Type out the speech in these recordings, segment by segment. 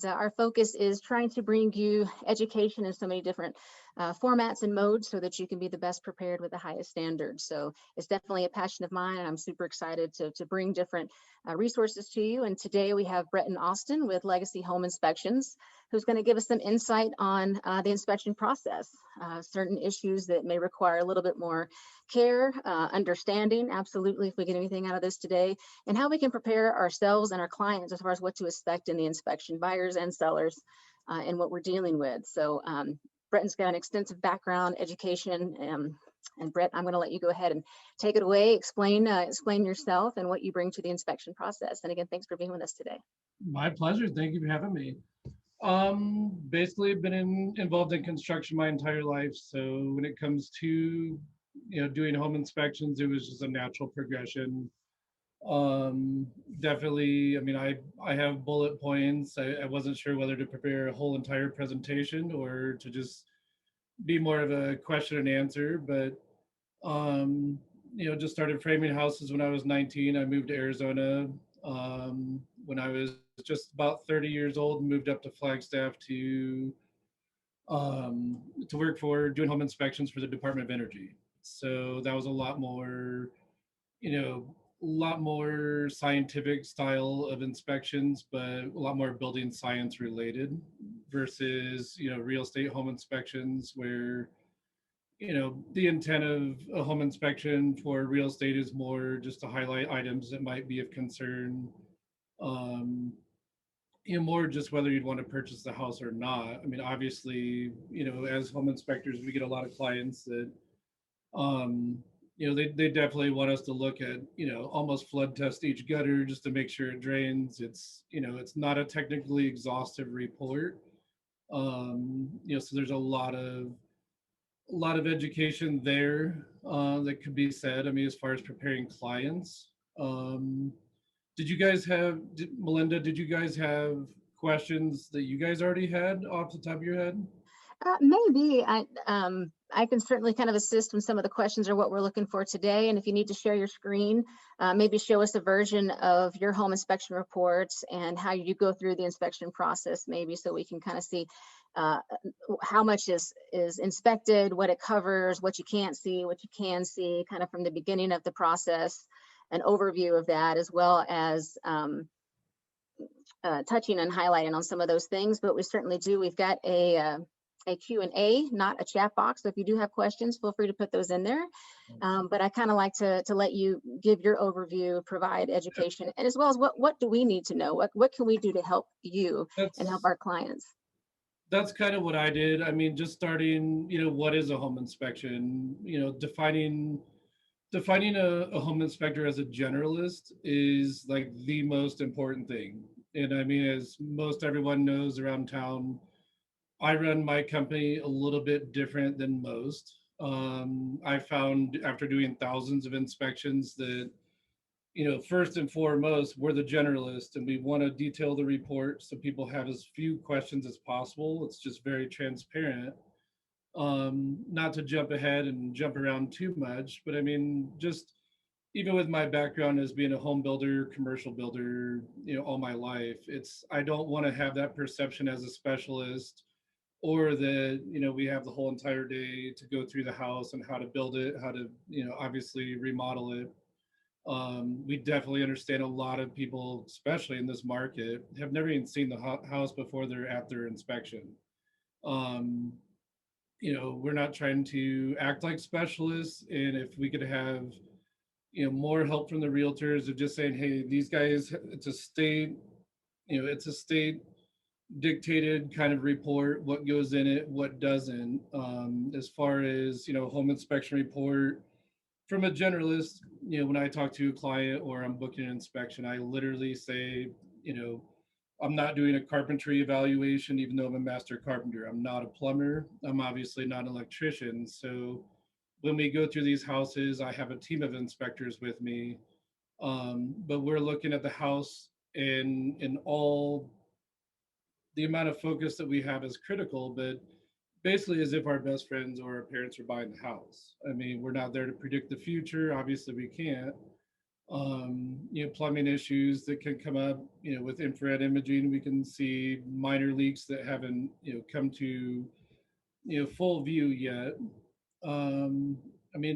Our focus is trying to bring you education in so many different formats and modes so that you can be the best prepared with the highest standards. So it's definitely a passion of mine, and I'm super excited to bring different resources to you. And today we have Bretton Austin with Legacy Home Inspections, who's going to give us some insight on the inspection process, certain issues that may require a little bit more care, understanding, absolutely, if we get anything out of this today, and how we can prepare ourselves and our clients as far as what to expect in the inspection, buyers and sellers, and what we're dealing with. So Bretton's got an extensive background, education, and Brett, I'm going to let you go ahead and take it away, explain yourself and what you bring to the inspection process. And again, thanks for being with us today. My pleasure. Thank you for having me. Basically been involved in construction my entire life. So when it comes to, doing home inspections, it was just a natural progression. Um, Definitely, I mean, I have bullet points. I wasn't sure whether to prepare a whole entire presentation or to just be more of a question and answer, but um, just started framing houses when I was 19. I moved to Arizona when I was just about 30 years old and moved up to Flagstaff to work for doing home inspections for the Department of Energy. So that was you know, a lot more scientific style of inspections, but a lot more building science related versus, real estate home inspections where, the intent of a home inspection for real estate is more just to highlight items that might be of concern. Um, More just whether you'd want to purchase the house or not. I mean, obviously, as home inspectors, we get a lot of clients that um, they definitely want us to look at, almost flood test each gutter just to make sure it drains. It's not a technically exhaustive report. So there's a lot of education there that could be said. I mean, as far as preparing clients. Um, Melinda, did you guys have questions that you guys already had off the top of your head? Maybe I can certainly kind of assist when some of the questions are what we're looking for today. And if you need to share your screen, maybe show us a version of your home inspection reports and how you go through the inspection process, maybe so we can kind of see uh, how much is inspected, what it covers, what you can't see, what you can see, kind of from the beginning of the process, an overview of that, as well as touching and highlighting on some of those things. But we certainly do. We've got a Q&A, not a chat box. So if you do have questions, feel free to put those in there. But I kind of like to let you give your overview, provide education, and as well as what do we need to know? What can we do to help you and help That's our clients? that's kind of what I did. I mean, just starting, what is a home inspection? Defining a home inspector as a generalist is like the most important thing. And I mean, as most everyone knows around town, I run my company a little bit different than most. I found after doing thousands of inspections that, first and foremost, we're the generalist and we want to detail the report so people have as few questions as possible. It's just very transparent. Not to jump ahead and jump around too much, but I mean, just even with my background as being a home builder, commercial builder, all my life, I don't want to have that perception as a specialist or that, we have the whole entire day to go through the house and how to build it, how to, obviously remodel it. We definitely understand a lot of people, especially in this market, have never even seen the house before they're at their inspection. Um, we're not trying to act like specialists, and if we could have, more help from the realtors of just saying, hey, these guys, it's a state dictated kind of report, what goes in it, what doesn't. As far as, home inspection report, from a generalist, when I talk to a client or I'm booking an inspection, I literally say, you know, I'm not doing a carpentry evaluation, even though I'm a master carpenter. I'm not a plumber. I'm obviously not an electrician. So when we go through these houses, I have a team of inspectors with me. But we're looking at the house and all the amount of focus that we have is critical, but basically as if our best friends or our parents are buying the house. I mean, we're not there to predict the future. Obviously, we can't. Plumbing issues that can come up, with infrared imaging. We can see minor leaks that haven't, come to, full view yet. Um,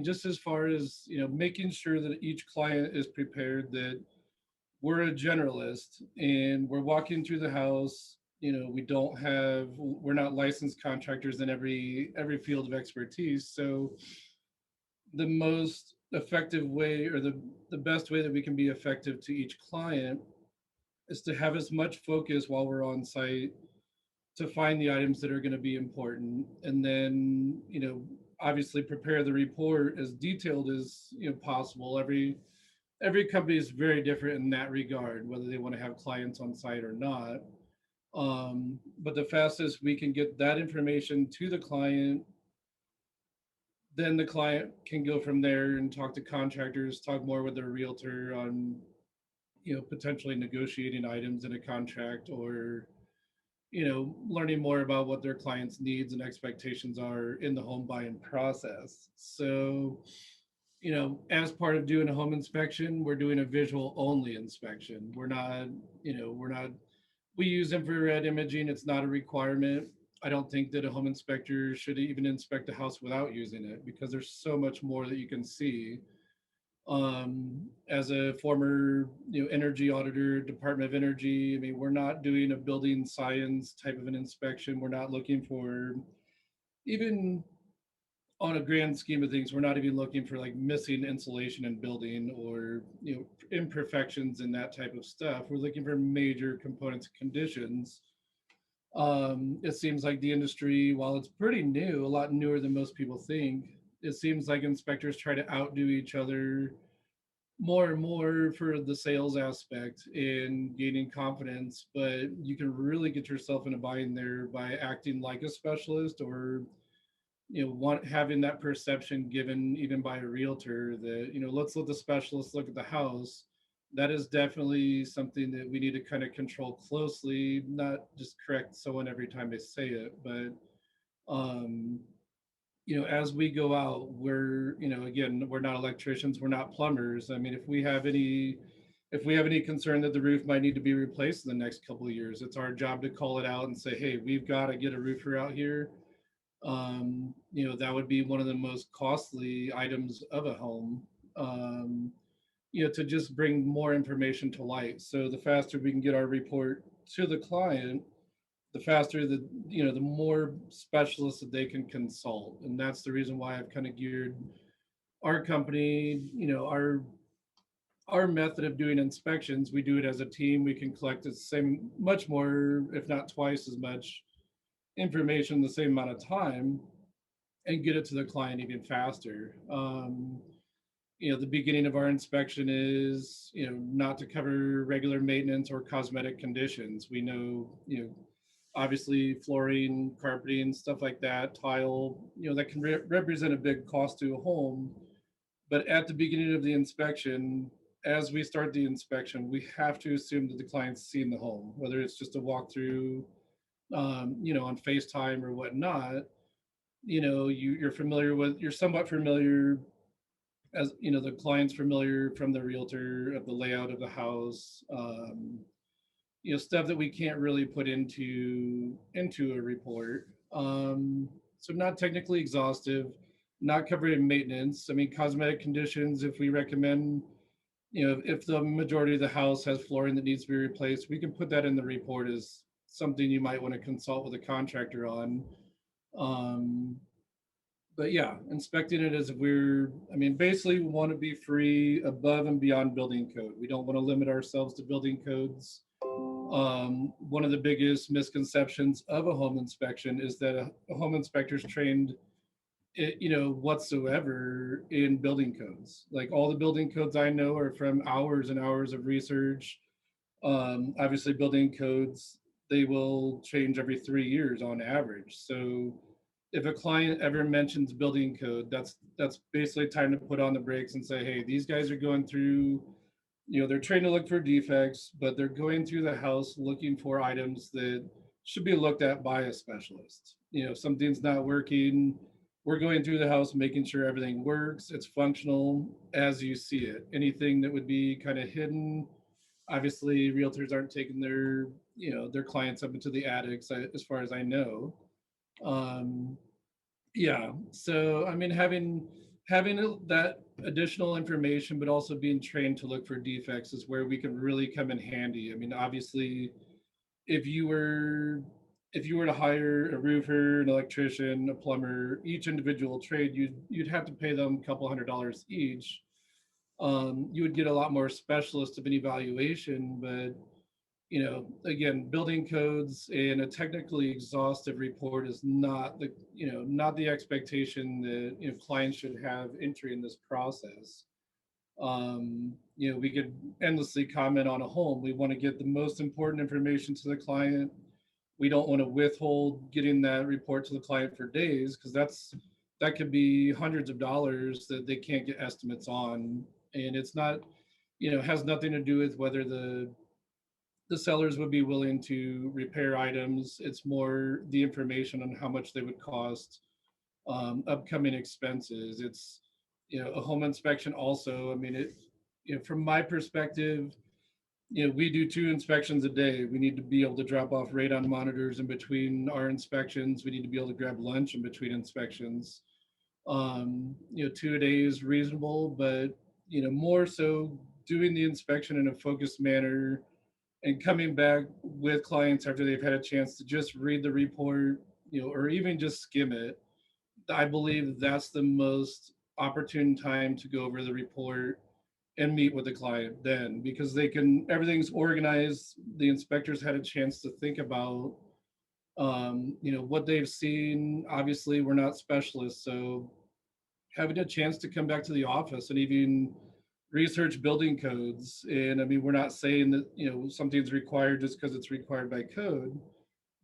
just as far as, making sure that each client is prepared that we're a generalist and we're walking through the house. We're not licensed contractors in every field of expertise. So the most effective way, or the best way that we can be effective to each client, is to have as much focus while we're on site to find the items that are going to be important, and then, obviously prepare the report as detailed as, possible. Every company is very different in that regard, whether they want to have clients on site or not. But the fastest we can get that information to the client, then the client can go from there and talk to contractors, talk more with their realtor on, potentially negotiating items in a contract, or, learning more about what their clients' needs and expectations are in the home buying process. So, as part of doing a home inspection, we're doing a visual only inspection. We're not, we use infrared imaging. It's not a requirement. I don't think that a home inspector should even inspect a house without using it, because there's so much more that you can see. As a former, energy auditor, Department of Energy, we're not doing a building science type of an inspection. We're not looking for, even on a grand scheme of things, we're not even looking for like missing insulation in building, or, imperfections and that type of stuff. We're looking for major components and conditions. It seems like the industry, while it's pretty new, a lot newer than most people think, it seems like inspectors try to outdo each other more and more for the sales aspect and gaining confidence. But you can really get yourself in a bind there by acting like a specialist, or, having that perception given even by a realtor that, let's let the specialist look at the house. That is definitely something that we need to kind of control closely, not just correct someone every time they say it, but, um as we go out, we're, again, we're not electricians, we're not plumbers. If we have any concern that the roof might need to be replaced in the next couple of years, it's our job to call it out and say, hey, we've got to get a roofer out here. That would be one of the most costly items of a home. Um, to just bring more information to light. So the faster we can get our report to the client, the faster the more specialists that they can consult. And that's the reason why I've kind of geared our company, our method of doing inspections. We do it as a team. We can collect the same, much more, if not twice as much information in the same amount of time, and get it to the client even faster. The beginning of our inspection is, not to cover regular maintenance or cosmetic conditions. We know, obviously flooring, carpeting, stuff like that, tile, that can represent a big cost to a home. But at the beginning of the inspection, as we start the inspection, we have to assume that the client's seen the home, whether it's just a walkthrough, on FaceTime or whatnot. You're somewhat familiar, as the client's familiar from the realtor, of the layout of the house. Stuff that we can't really put into a report. So not technically exhaustive, not covering maintenance. Cosmetic conditions, if we recommend, if the majority of the house has flooring that needs to be replaced, we can put that in the report as something you might want to consult with a contractor on. Um, but yeah, inspecting it as if basically we want to be free above and beyond building code. We don't want to limit ourselves to building codes. One of the biggest misconceptions of a home inspection is that a home inspector is trained, whatsoever in building codes. Like, all the building codes I know are from hours and hours of research. Obviously, building codes, they will change every 3 years on average. So if a client ever mentions building code, that's basically time to put on the brakes and say, hey, these guys are going through, they're trying to look for defects, but they're going through the house looking for items that should be looked at by a specialist. If something's not working, we're going through the house, making sure everything works, it's functional as you see it. Anything that would be kind of hidden, obviously realtors aren't taking their, their clients up into the attics, as far as I know. um yeah, so I mean, having that additional information, but also being trained to look for defects is where we can really come in handy. I mean, obviously, if you were if you were to hire a roofer, an electrician, a plumber, each individual trade, you'd have to pay them a couple $100 each. You would get a lot more specialist of an evaluation, but again, building codes and a technically exhaustive report is not not the expectation that clients should have entering this process. We could endlessly comment on a home. We want to get the most important information to the client. We don't want to withhold getting that report to the client for days, because that could be hundreds of dollars that they can't get estimates on. And it's not, has nothing to do with whether the sellers would be willing to repair items. It's more the information on how much they would cost, upcoming expenses. It's, a home inspection also. I mean, from my perspective, we do 2 inspections a day. We need to be able to drop off radon monitors in between our inspections. We need to be able to grab lunch in between inspections. 2 a day is reasonable, but more so doing the inspection in a focused manner and coming back with clients after they've had a chance to just read the report, or even just skim it. I believe that's the most opportune time to go over the report and meet with the client then, because everything's organized. The inspectors had a chance to think about, what they've seen. Obviously, we're not specialists, so having a chance to come back to the office and even research building codes. And I mean, we're not saying that, something's required just because it's required by code,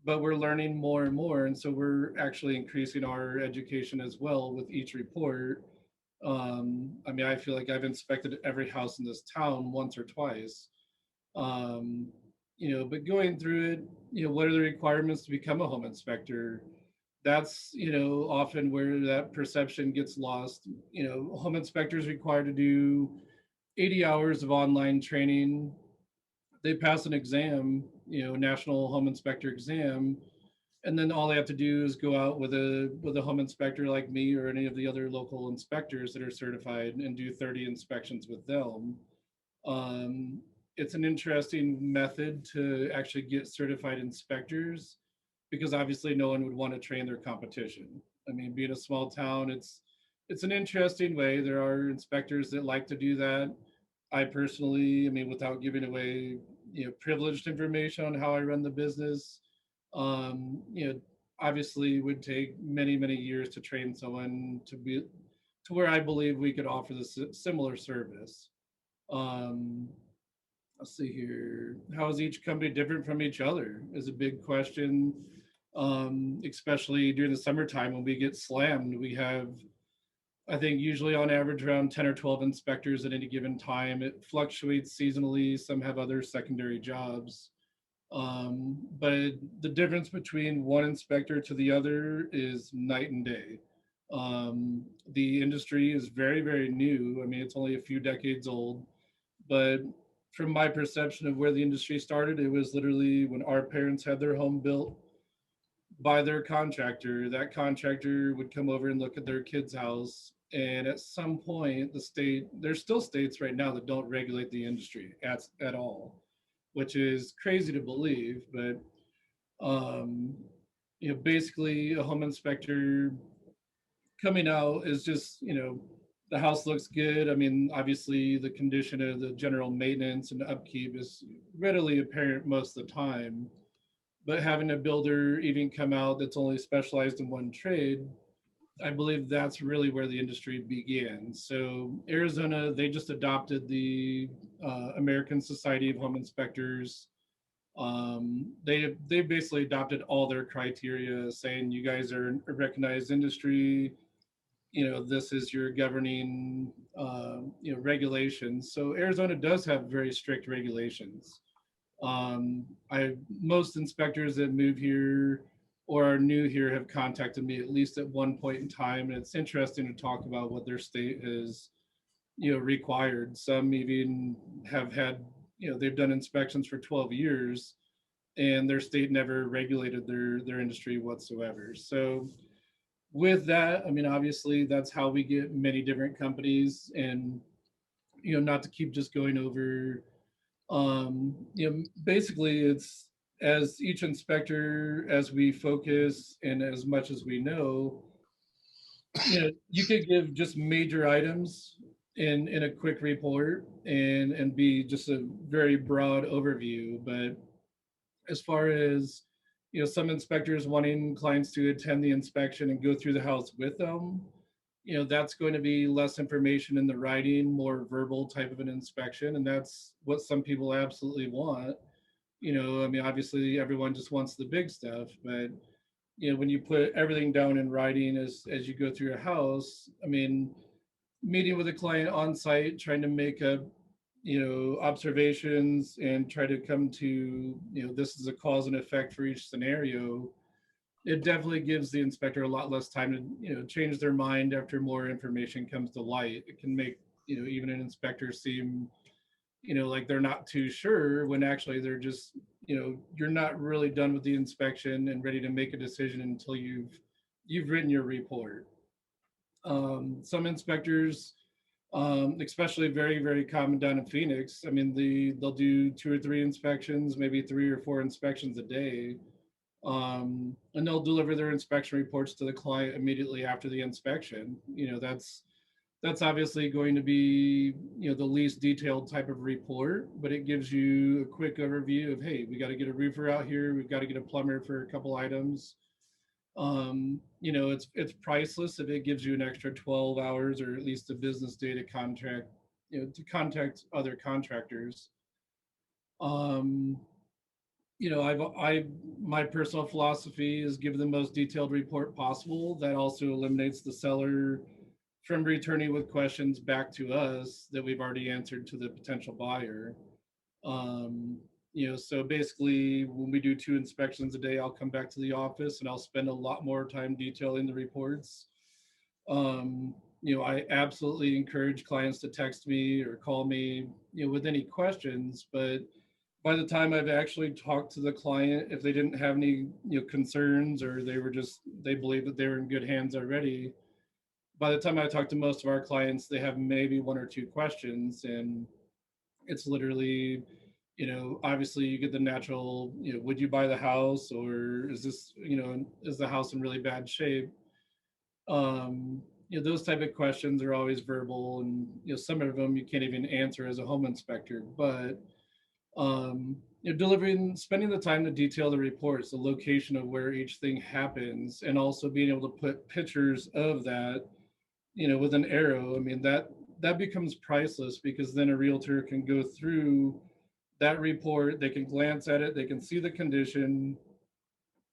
but we're learning more and more. And so we're actually increasing our education as well with each report. I mean, I feel like I've inspected every house in this town once or twice. Um, but going through it, what are the requirements to become a home inspector? That's, often where that perception gets lost. Home inspectors required to do 80 hours of online training. They pass an exam, national home inspector exam, and then all they have to do is go out with a home inspector like me or any of the other local inspectors that are certified and do 30 inspections with them. Um, it's an interesting method to actually get certified inspectors, because obviously no one would want to train their competition. I mean, being a small town, it's an interesting way. There are inspectors that like to do that. I personally, I mean, without giving away, privileged information on how I run the business, um, you know, obviously would take many, many years to train someone to where I believe we could offer this similar service. Um, let's see here. How is each company different from each other is a big question. Especially during the summertime when we get slammed. We have, I think, usually on average around 10 or 12 inspectors at any given time. It fluctuates seasonally. Some have other secondary jobs. But the difference between one inspector to the other is night and day. The industry is very, very new. I mean, it's only a few decades old, but from my perception of where the industry started, it was literally when our parents had their home built by their contractor. That contractor would come over and look at their kid's house. And at some point, there's still states right now that don't regulate the industry at all, which is crazy to believe. But, um, basically, a home inspector coming out is just, the house looks good. I mean, obviously, the condition of the general maintenance and upkeep is readily apparent most of the time, but having a builder even come out that's only specialized in one trade, I believe that's really where the industry began. So Arizona, they just adopted the American Society of Home Inspectors. They basically adopted all their criteria, saying you guys are a recognized industry. This is your governing regulations. So Arizona does have very strict regulations. I Most inspectors that move here or are new here have contacted me at least at one point in time. And it's interesting to talk about what their state has, required. Some even have had, they've done inspections for 12 years and their state never regulated their industry whatsoever. So with that, I mean, obviously that's how we get many different companies. And not to keep just going over, basically it's, as each inspector, as we focus and as much as we know, you could give just major items in a quick report and be just a very broad overview. But as far as, some inspectors wanting clients to attend the inspection and go through the house with them, that's going to be less information in the writing, more verbal type of an inspection. And that's what some people absolutely want. I mean, obviously everyone just wants the big stuff, but when you put everything down in writing as you go through a house, I mean, meeting with a client on site, trying to make up, observations and try to come to, this is a cause and effect for each scenario. It definitely gives the inspector a lot less time to, change their mind after more information comes to light. It can make, even an inspector seem, like they're not too sure when actually they're just, you're not really done with the inspection and ready to make a decision until you've written your report. Some inspectors, especially very common down in Phoenix. I mean, they'll do 2 or 3 inspections, maybe 3 or 4 inspections a day, and they'll deliver their inspection reports to the client immediately after the inspection. That's obviously going to be, the least detailed type of report, but it gives you a quick overview of, hey, we got to get a roofer out here, we've got to get a plumber for a couple items. It's priceless if it gives you an extra 12 hours or at least a business day to contract, to contact other contractors. um I my personal philosophy is give the most detailed report possible. That also eliminates the seller from returning with questions back to us that we've already answered to the potential buyer. So basically, when we do 2 inspections a day, I'll come back to the office and I'll spend a lot more time detailing the reports. I absolutely encourage clients to text me or call me, with any questions. But by the time I've actually talked to the client, if they didn't have any, concerns, or they believe that they were in good hands already, by the time I talk to most of our clients, they have maybe 1 or 2 questions. And it's literally, obviously you get the natural, would you buy the house, or is this, is the house in really bad shape? Those type of questions are always verbal, and some of them you can't even answer as a home inspector. But delivering, spending the time to detail the reports, the location of where each thing happens, and also being able to put pictures of that, with an arrow. I mean, that becomes priceless, because then a realtor can go through that report, they can glance at it, they can see the condition.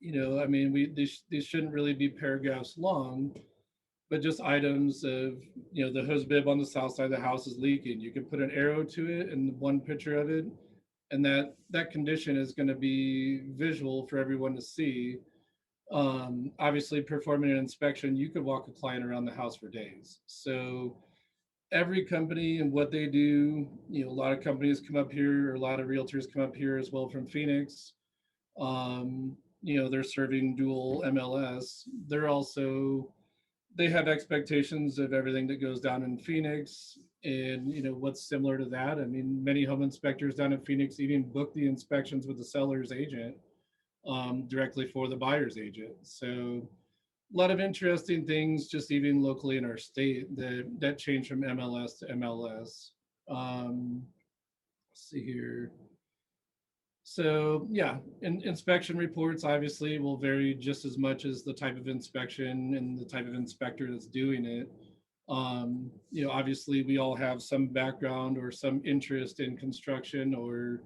I mean, these shouldn't really be paragraphs long, but just items of, the hose bib on the south side of the house is leaking. You can put an arrow to it and one picture of it, and that condition is going to be visual for everyone to see. Obviously, performing an inspection, you could walk a client around the house for days. So every company and what they do, a lot of companies come up here, or a lot of realtors come up here as well from Phoenix. They're serving dual MLS. They have expectations of everything that goes down in Phoenix. And what's similar to that, I mean, many home inspectors down in Phoenix even book the inspections with the seller's agent, directly for the buyer's agent. So a lot of interesting things, just even locally in our state, that change from MLS to MLS. Let's see here. So yeah, inspection reports obviously will vary just as much as the type of inspection and the type of inspector that's doing it. Obviously we all have some background or some interest in construction, or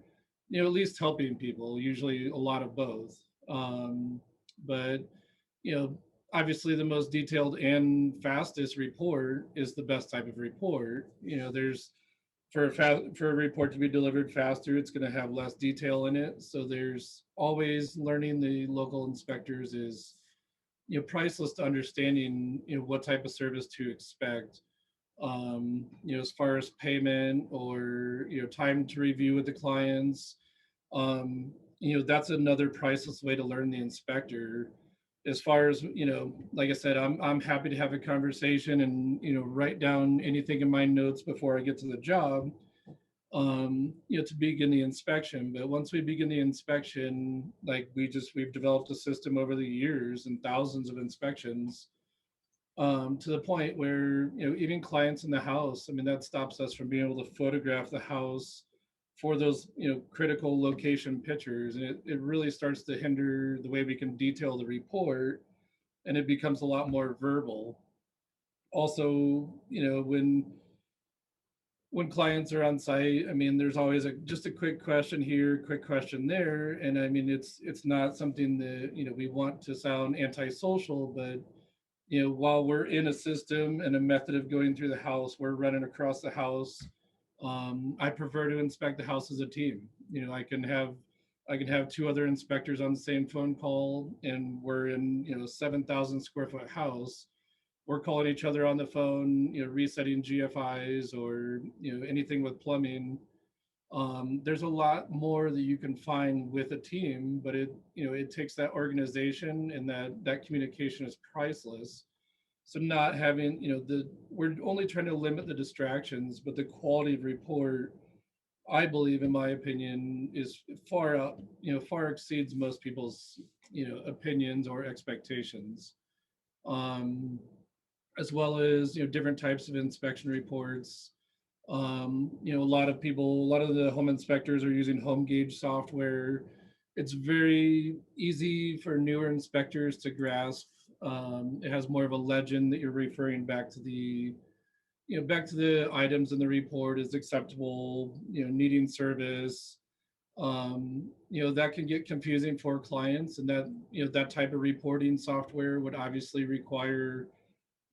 at least helping people. Usually a lot of both. But you know, obviously the most detailed and fastest report is the best type of report. There's for a report to be delivered faster, it's going to have less detail in it. So there's always learning the local inspectors is, priceless to understanding, what type of service to expect. As far as payment or time to review with the clients, um, that's another priceless way to learn the inspector. As far as like I said, I'm happy to have a conversation and write down anything in my notes before I get to the job, to begin the inspection. But once we begin the inspection, like we've developed a system over the years and thousands of inspections, to the point where even clients in the house, I mean, that stops us from being able to photograph the house for those critical location pictures, and it really starts to hinder the way we can detail the report, and it becomes a lot more verbal. Also, when clients are on site, I mean, there's always just a quick question here, quick question there, and I mean, it's not something that we want to sound antisocial, but while we're in a system and a method of going through the house, we're running across the house. I prefer to inspect the house as a team. I can have two other inspectors on the same phone call, and we're in 7,000 square foot house. We're calling each other on the phone, resetting GFIs or anything with plumbing. There's a lot more that you can find with a team, but it takes that organization, and that communication is priceless. So not having, we're only trying to limit the distractions, but the quality of report, I believe, in my opinion, is far out, far exceeds most people's, opinions or expectations. Um, as well as, different types of inspection reports. A lot of the home inspectors are using home gauge software. It's very easy for newer inspectors to grasp. It has more of a legend that you're referring back to back to the items in the report is acceptable, needing service. That can get confusing for clients, and that type of reporting software would obviously require,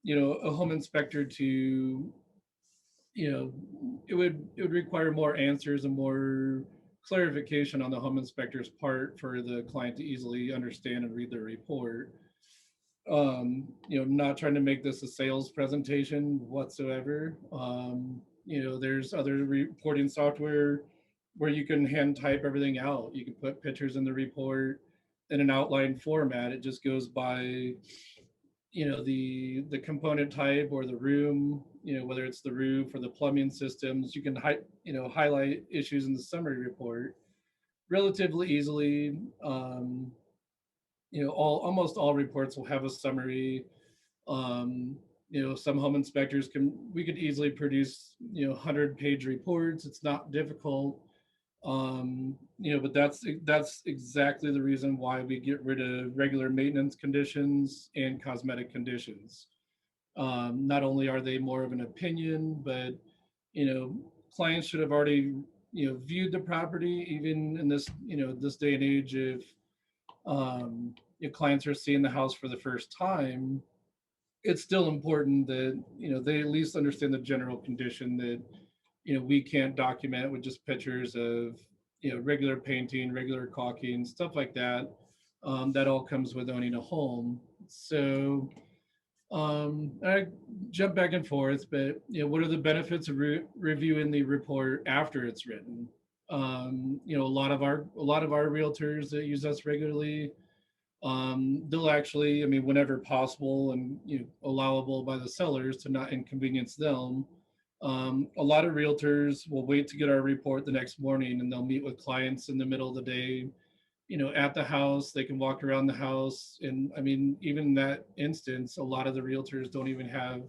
a home inspector to, it would require more answers and more clarification on the home inspector's part for the client to easily understand and read the report. Not trying to make this a sales presentation whatsoever. There's other reporting software where you can hand type everything out. You can put pictures in the report in an outline format. It just goes by the component type or the room, whether it's the roof or the plumbing systems. You can highlight issues in the summary report relatively easily. Almost all reports will have a summary. Some home inspectors we could easily produce 100-page reports. It's not difficult. But that's exactly the reason why we get rid of regular maintenance conditions and cosmetic conditions. Not only are they more of an opinion, but you know clients should have already viewed the property. Even in this day and age, if your clients are seeing the house for the first time, it's still important that they at least understand the general condition that we can't document with just pictures of regular painting, regular caulking, stuff like that. That all comes with owning a home. So I jump back and forth, but what are the benefits of reviewing the report after it's written? A lot of our realtors that use us regularly, they'll actually, I mean, whenever possible and allowable by the sellers to not inconvenience them. A lot of realtors will wait to get our report the next morning, and they'll meet with clients in the middle of the day, at the house. They can walk around the house. And I mean, even in that instance, a lot of the realtors don't even have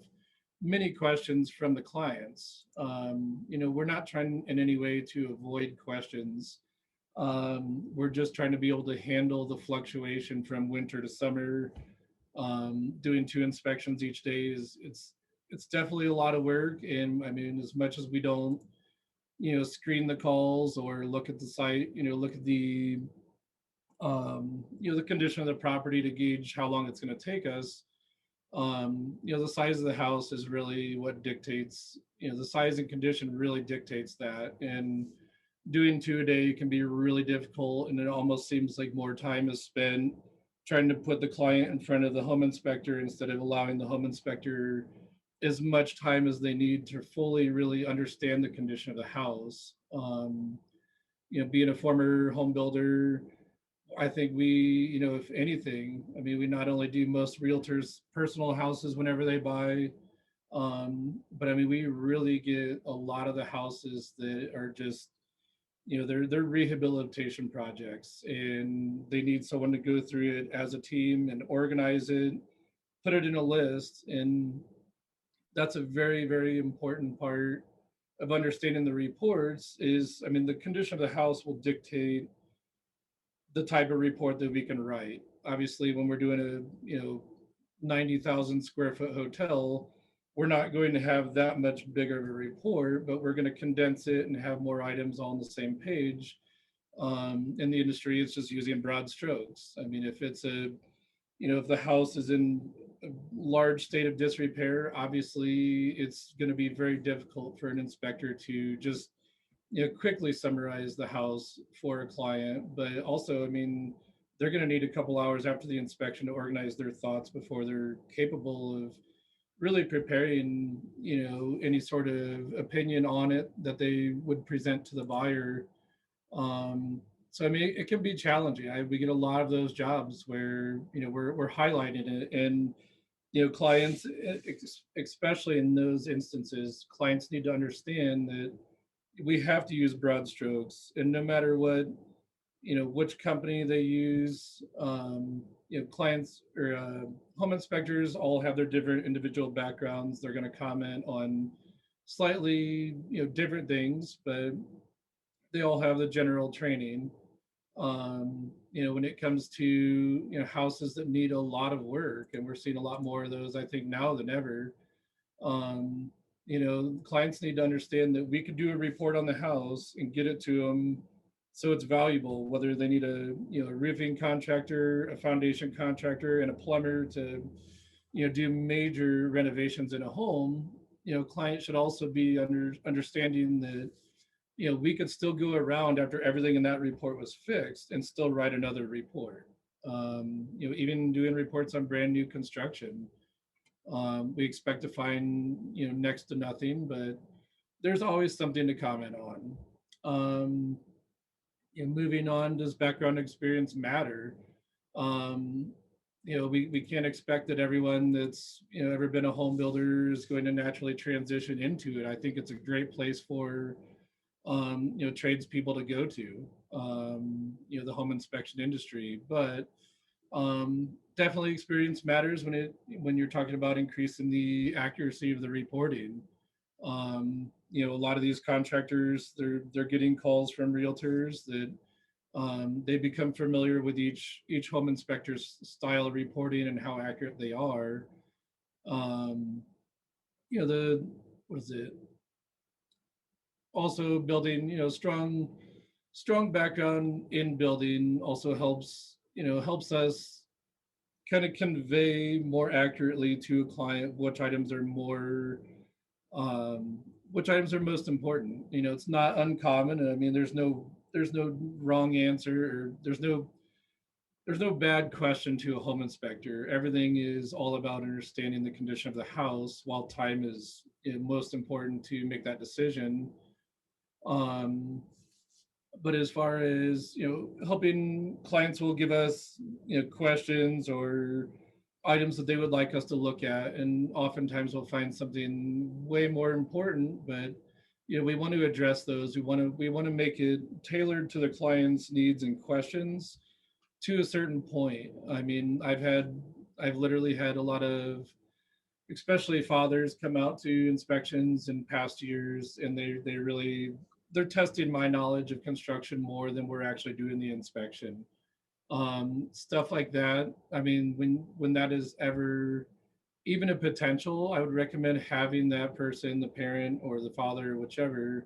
many questions from the clients. We're not trying in any way to avoid questions. We're just trying to be able to handle the fluctuation from winter to summer. Doing 2 inspections each day it's definitely a lot of work. And I mean, as much as we don't screen the calls or look at the site, look at the condition of the property to gauge how long it's going to take us, The size of the house is really what dictates, the size and condition really dictates that. And doing two a day can be really difficult. And it almost seems like more time is spent trying to put the client in front of the home inspector instead of allowing the home inspector as much time as they need to fully really understand the condition of the house. Being a former home builder, I think we, if anything, I mean, we not only do most realtors' personal houses whenever they buy, but I mean, we really get a lot of the houses that are just, they're rehabilitation projects, and they need someone to go through it as a team and organize it, put it in a list, and that's a very, very important part of understanding the reports. Is, I mean, the condition of the house will dictate the type of report that we can write. Obviously, when we're doing a 90,000 square foot hotel, we're not going to have that much bigger of a report, but we're going to condense it and have more items all on the same page. In the industry, it's just using broad strokes. I mean, if it's if the house is in a large state of disrepair, obviously it's going to be very difficult for an inspector to just quickly summarize the house for a client. But also, I mean, they're going to need a couple hours after the inspection to organize their thoughts before they're capable of really preparing any sort of opinion on it that they would present to the buyer. So I mean, it can be challenging. We get a lot of those jobs where we're highlighting it, and clients, especially in those instances, clients need to understand that we have to use broad strokes, and no matter what, which company they use, clients or home inspectors all have their different individual backgrounds. They're going to comment on slightly different things, but they all have the general training. When it comes to houses that need a lot of work, and we're seeing a lot more of those, I think, now than ever. um, Clients need to understand that we could do a report on the house and get it to them so it's valuable, whether they need a roofing contractor, a foundation contractor, and a plumber to do major renovations in a home. Clients should also be understanding that we could still go around after everything in that report was fixed and still write another report. Even doing reports on brand new construction, we expect to find next to nothing, but there's always something to comment on. Um, Moving on, does background experience matter? Um, we can't expect that everyone that's ever been a home builder is going to naturally transition into it. I think it's a great place for tradespeople to go to, the home inspection industry. But definitely experience matters when you're talking about increasing the accuracy of the reporting. A lot of these contractors, they're getting calls from realtors that they become familiar with each home inspector's style of reporting and how accurate they are. Um, the what is it? Also building strong background in building also helps us kind of convey more accurately to a client um, which items are most important. It's not uncommon. I mean, there's no wrong answer, or there's no bad question to a home inspector. Everything is all about understanding the condition of the house, while time is most important to make that decision. Um, but as far as helping, clients will give us questions or items that they would like us to look at, and oftentimes we'll find something way more important. But we want to address those. We want to make it tailored to the client's needs and questions to a certain point. I mean, I've literally had a lot of, especially fathers, come out to inspections in past years, and they're testing my knowledge of construction more than we're actually doing the inspection. Stuff like that. I mean, when that is ever even a potential, I would recommend having that person, the parent or the father, whichever,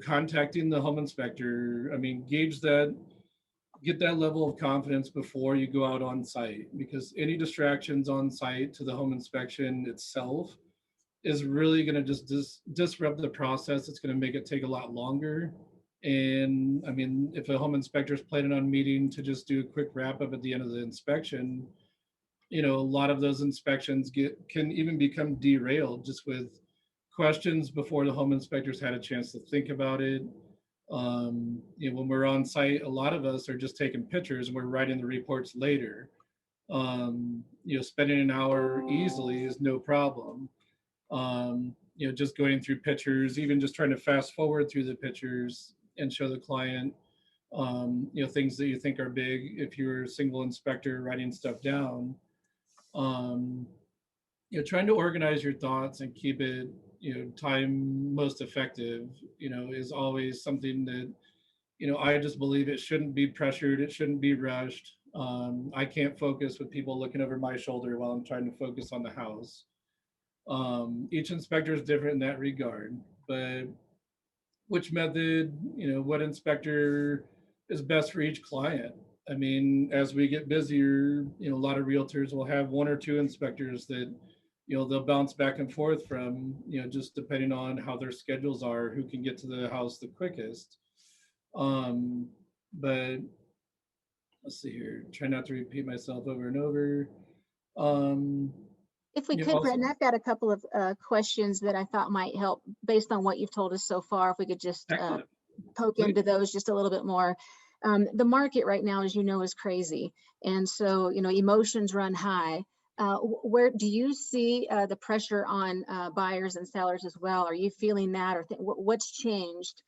contacting the home inspector. I mean, gauge that get that level of confidence before you go out on site, because any distractions on site to the home inspection itself is really going to just disrupt the process. It's going to make it take a lot longer. And I mean, if a home inspector is planning on meeting to just do a quick wrap up at the end of the inspection, a lot of those inspections can even become derailed just with questions before the home inspectors had a chance to think about it. When we're on site, a lot of us are just taking pictures and we're writing the reports later. Spending an hour easily is no problem. Just going through pictures, even just trying to fast forward through the pictures and show the client, things that you think are big. If you're a single inspector writing stuff down, um, trying to organize your thoughts and keep it, time most effective, is always something that, I just believe it shouldn't be pressured. It shouldn't be rushed. I can't focus with people looking over my shoulder while I'm trying to focus on the house. Each inspector is different in that regard, but which method, what inspector is best for each client. I mean, as we get busier, a lot of realtors will have one or two inspectors that, they'll bounce back and forth from, just depending on how their schedules are, who can get to the house the quickest. But let's see here, try not to repeat myself over and over. Um, If we could, Also, Bretton, I've got a couple of questions that I thought might help based on what you've told us so far. If we could just excellent. poke Please. into those just a little bit more. The market right now, as you know, is crazy. And so, emotions run high. Where do you see the pressure on buyers and sellers as well? Are you feeling that, or what's changed?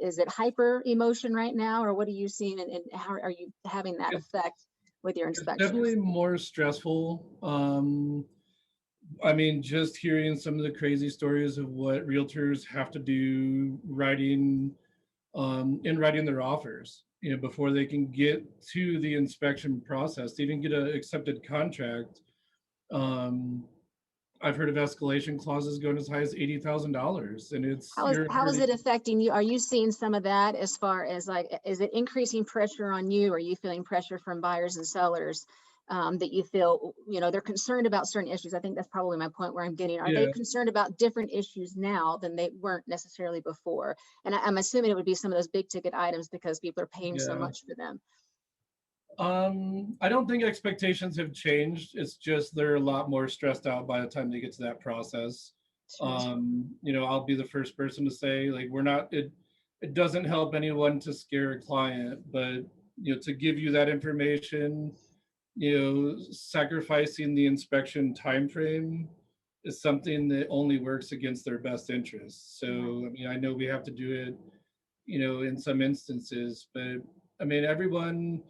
Is it hyper emotion right now, or what are you seeing, and how are you having that It's, effect with your it's definitely inspections? more stressful. I mean, just hearing some of the crazy stories of what realtors have to do in writing their offers, before they can get to the inspection process, to even get an accepted contract. Um, I've heard of escalation clauses going as high as $80,000, and it's you're How is already, it affecting you? Are you seeing some of that as far as like, is it increasing pressure on you? Are you feeling pressure from buyers and sellers that you feel, they're concerned about certain issues? I think that's probably my point where I'm getting. Are they yeah, concerned about different issues now than they weren't necessarily before? And I'm assuming it would be some of those big ticket items because people are paying so yeah. much for them. I don't think expectations have changed. It's just they're a lot more stressed out by the time they get to that process. Sure. I'll be the first person to say, like, we're not, it doesn't help anyone to scare a client, but, to give you that information, sacrificing the inspection time frame is something that only works against their best interests. So, Right. I mean, I know we have to do it, in some instances, but I mean, everyone,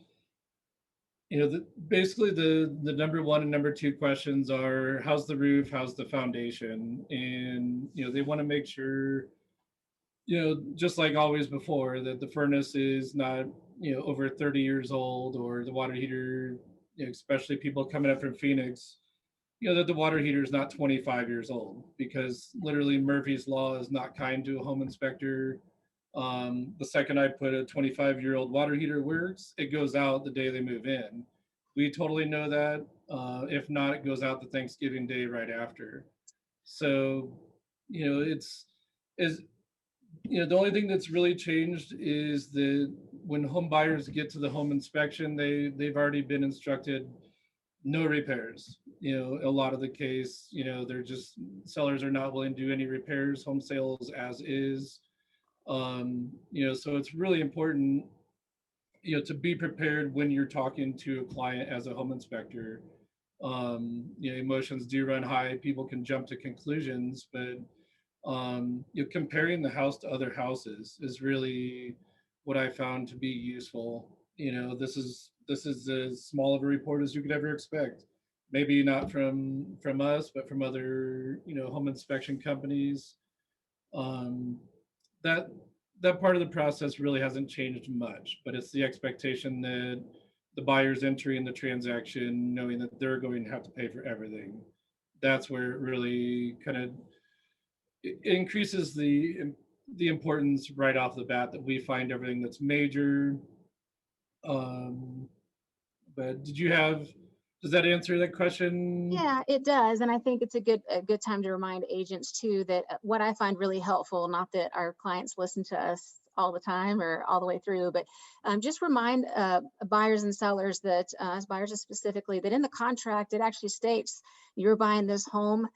basically the number one and number two questions are, how's the roof, how's the foundation, and they want to make sure, just like always before, that the furnace is not over 30 years old, or the water heater, especially people coming up from Phoenix, that the water heater is not 25 years old, because literally Murphy's law is not kind to a home inspector. The second I put a 25-year-old water heater works, it goes out the day they move in. We totally know that. If not, it goes out the Thanksgiving day right after. So, it's is the only thing that's really changed is that when home buyers get to the home inspection, they've already been instructed no repairs. A lot of the case, they're just, sellers are not willing to do any repairs, home sales as is. So it's really important, to be prepared when you're talking to a client as a home inspector. Emotions do run high. People can jump to conclusions, but comparing the house to other houses is really what I found to be useful. This is as small of a report as you could ever expect. Maybe not from us, but from other home inspection companies. Um, that that part of the process really hasn't changed much, but it's the expectation that the buyer's entering the transaction knowing that they're going to have to pay for everything. That's where it really kind of increases the importance right off the bat, that we find everything that's major, Um, but does that answer that question? Yeah, it does. And I think it's a good time to remind agents too that what I find really helpful, not that our clients listen to us all the time or all the way through, but just remind buyers and sellers that, buyers specifically, that in the contract, it actually states you're buying this home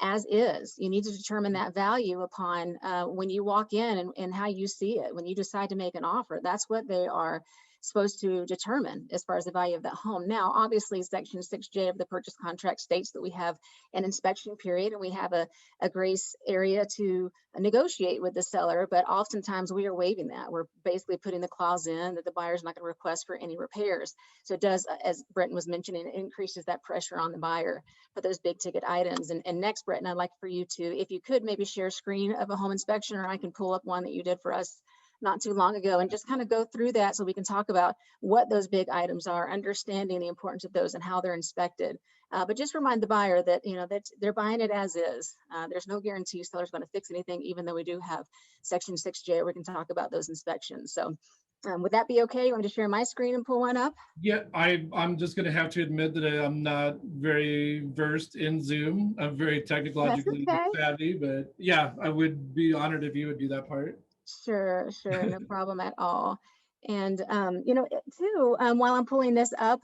as is. You need to determine that value upon when you walk in and how you see it. When you decide to make an offer, that's what they are supposed to determine as far as the value of that home. Now, obviously, Section 6J of the purchase contract states that we have an inspection period and we have a grace area to negotiate with the seller, but oftentimes we are waiving that. We're basically putting the clause in that the buyer is not going to request for any repairs. So it does, as Bretton was mentioning, it increases that pressure on the buyer for those big ticket items. And next, Bretton, I'd like for you to, if you could, maybe share a screen of a home inspection, or I can pull up one that you did for us not too long ago and just kind of go through that so we can talk about what those big items are, understanding the importance of those and how they're inspected. But just remind the buyer that, that they're buying it as is. There's no guarantee seller's going to fix anything, even though we do have Section 6J, we can talk about those inspections. So would that be okay? You want me to share my screen and pull one up? Yeah, I'm just going to have to admit that I'm not very versed in Zoom. I'm very That's technologically okay. savvy, but yeah, I would be honored if you would do that part. Sure, sure, no problem at all. And too, while I'm pulling this up,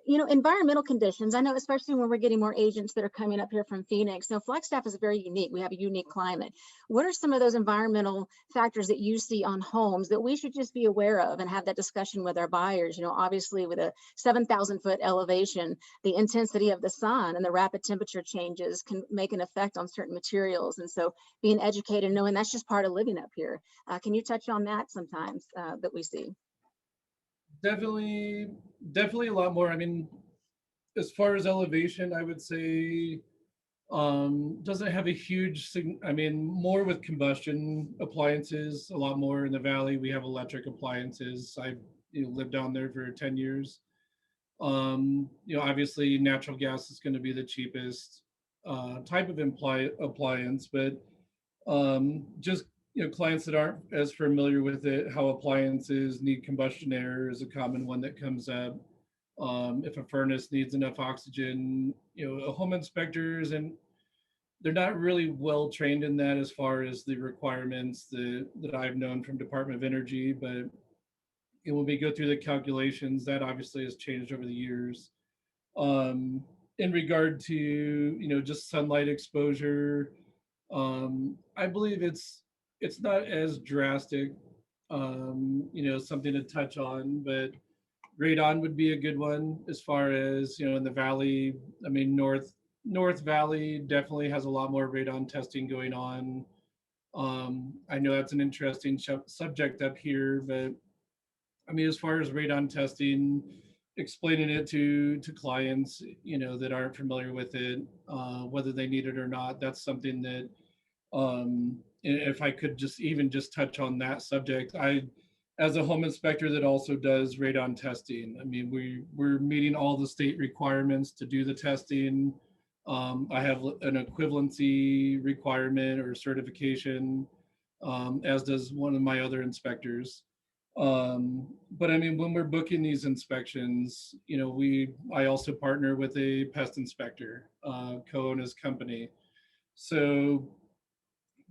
environmental conditions. I know, especially when we're getting more agents that are coming up here from Phoenix. Now, Flagstaff is very unique. We have a unique climate. What are some of those environmental factors that you see on homes that we should just be aware of and have that discussion with our buyers? Obviously, with a 7,000-foot elevation, the intensity of the sun and the rapid temperature changes can make an effect on certain materials. And so being educated, knowing that's just part of living up here. Can you touch on that sometimes that we see? Definitely, definitely a lot more. I mean, as far as elevation, I would say doesn't have a I mean, more with combustion appliances, a lot more in the valley. We have electric appliances. I lived down there for 10 years. Obviously natural gas is going to be the cheapest type of appliance, but just clients that aren't as familiar with it, how appliances need combustion air is a common one that comes up. If a furnace needs enough oxygen, home inspectors, and they're not really well trained in that as far as the requirements that I've known from Department of Energy, but when we go through the calculations, that obviously has changed over the years. Um, in regard to just sunlight exposure, I believe it's not as drastic, something to touch on, but radon would be a good one as far as in the valley. I mean, North Valley definitely has a lot more radon testing going on. I know that's an interesting subject up here, but I mean, as far as radon testing, explaining it to clients, that aren't familiar with it, whether they need it or not, that's something that, if I could just touch on that subject, as a home inspector that also does radon testing, I mean, we're meeting all the state requirements to do the testing. I have an equivalency requirement or certification, as does one of my other inspectors. But I mean, when we're booking these inspections, I also partner with a pest inspector, Co and his company. So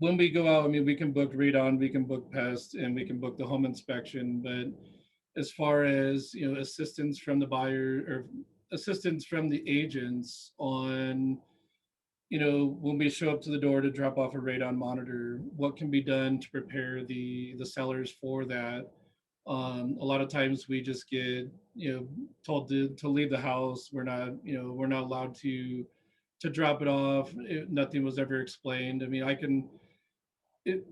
when we go out, I mean, we can book radon, we can book pest, and we can book the home inspection. But as far as assistance from the buyer or assistance from the agents on when we show up to the door to drop off a radon monitor, what can be done to prepare the sellers for that. A lot of times we just get told to leave the house. We're not allowed to drop it off. Nothing was ever explained. I mean,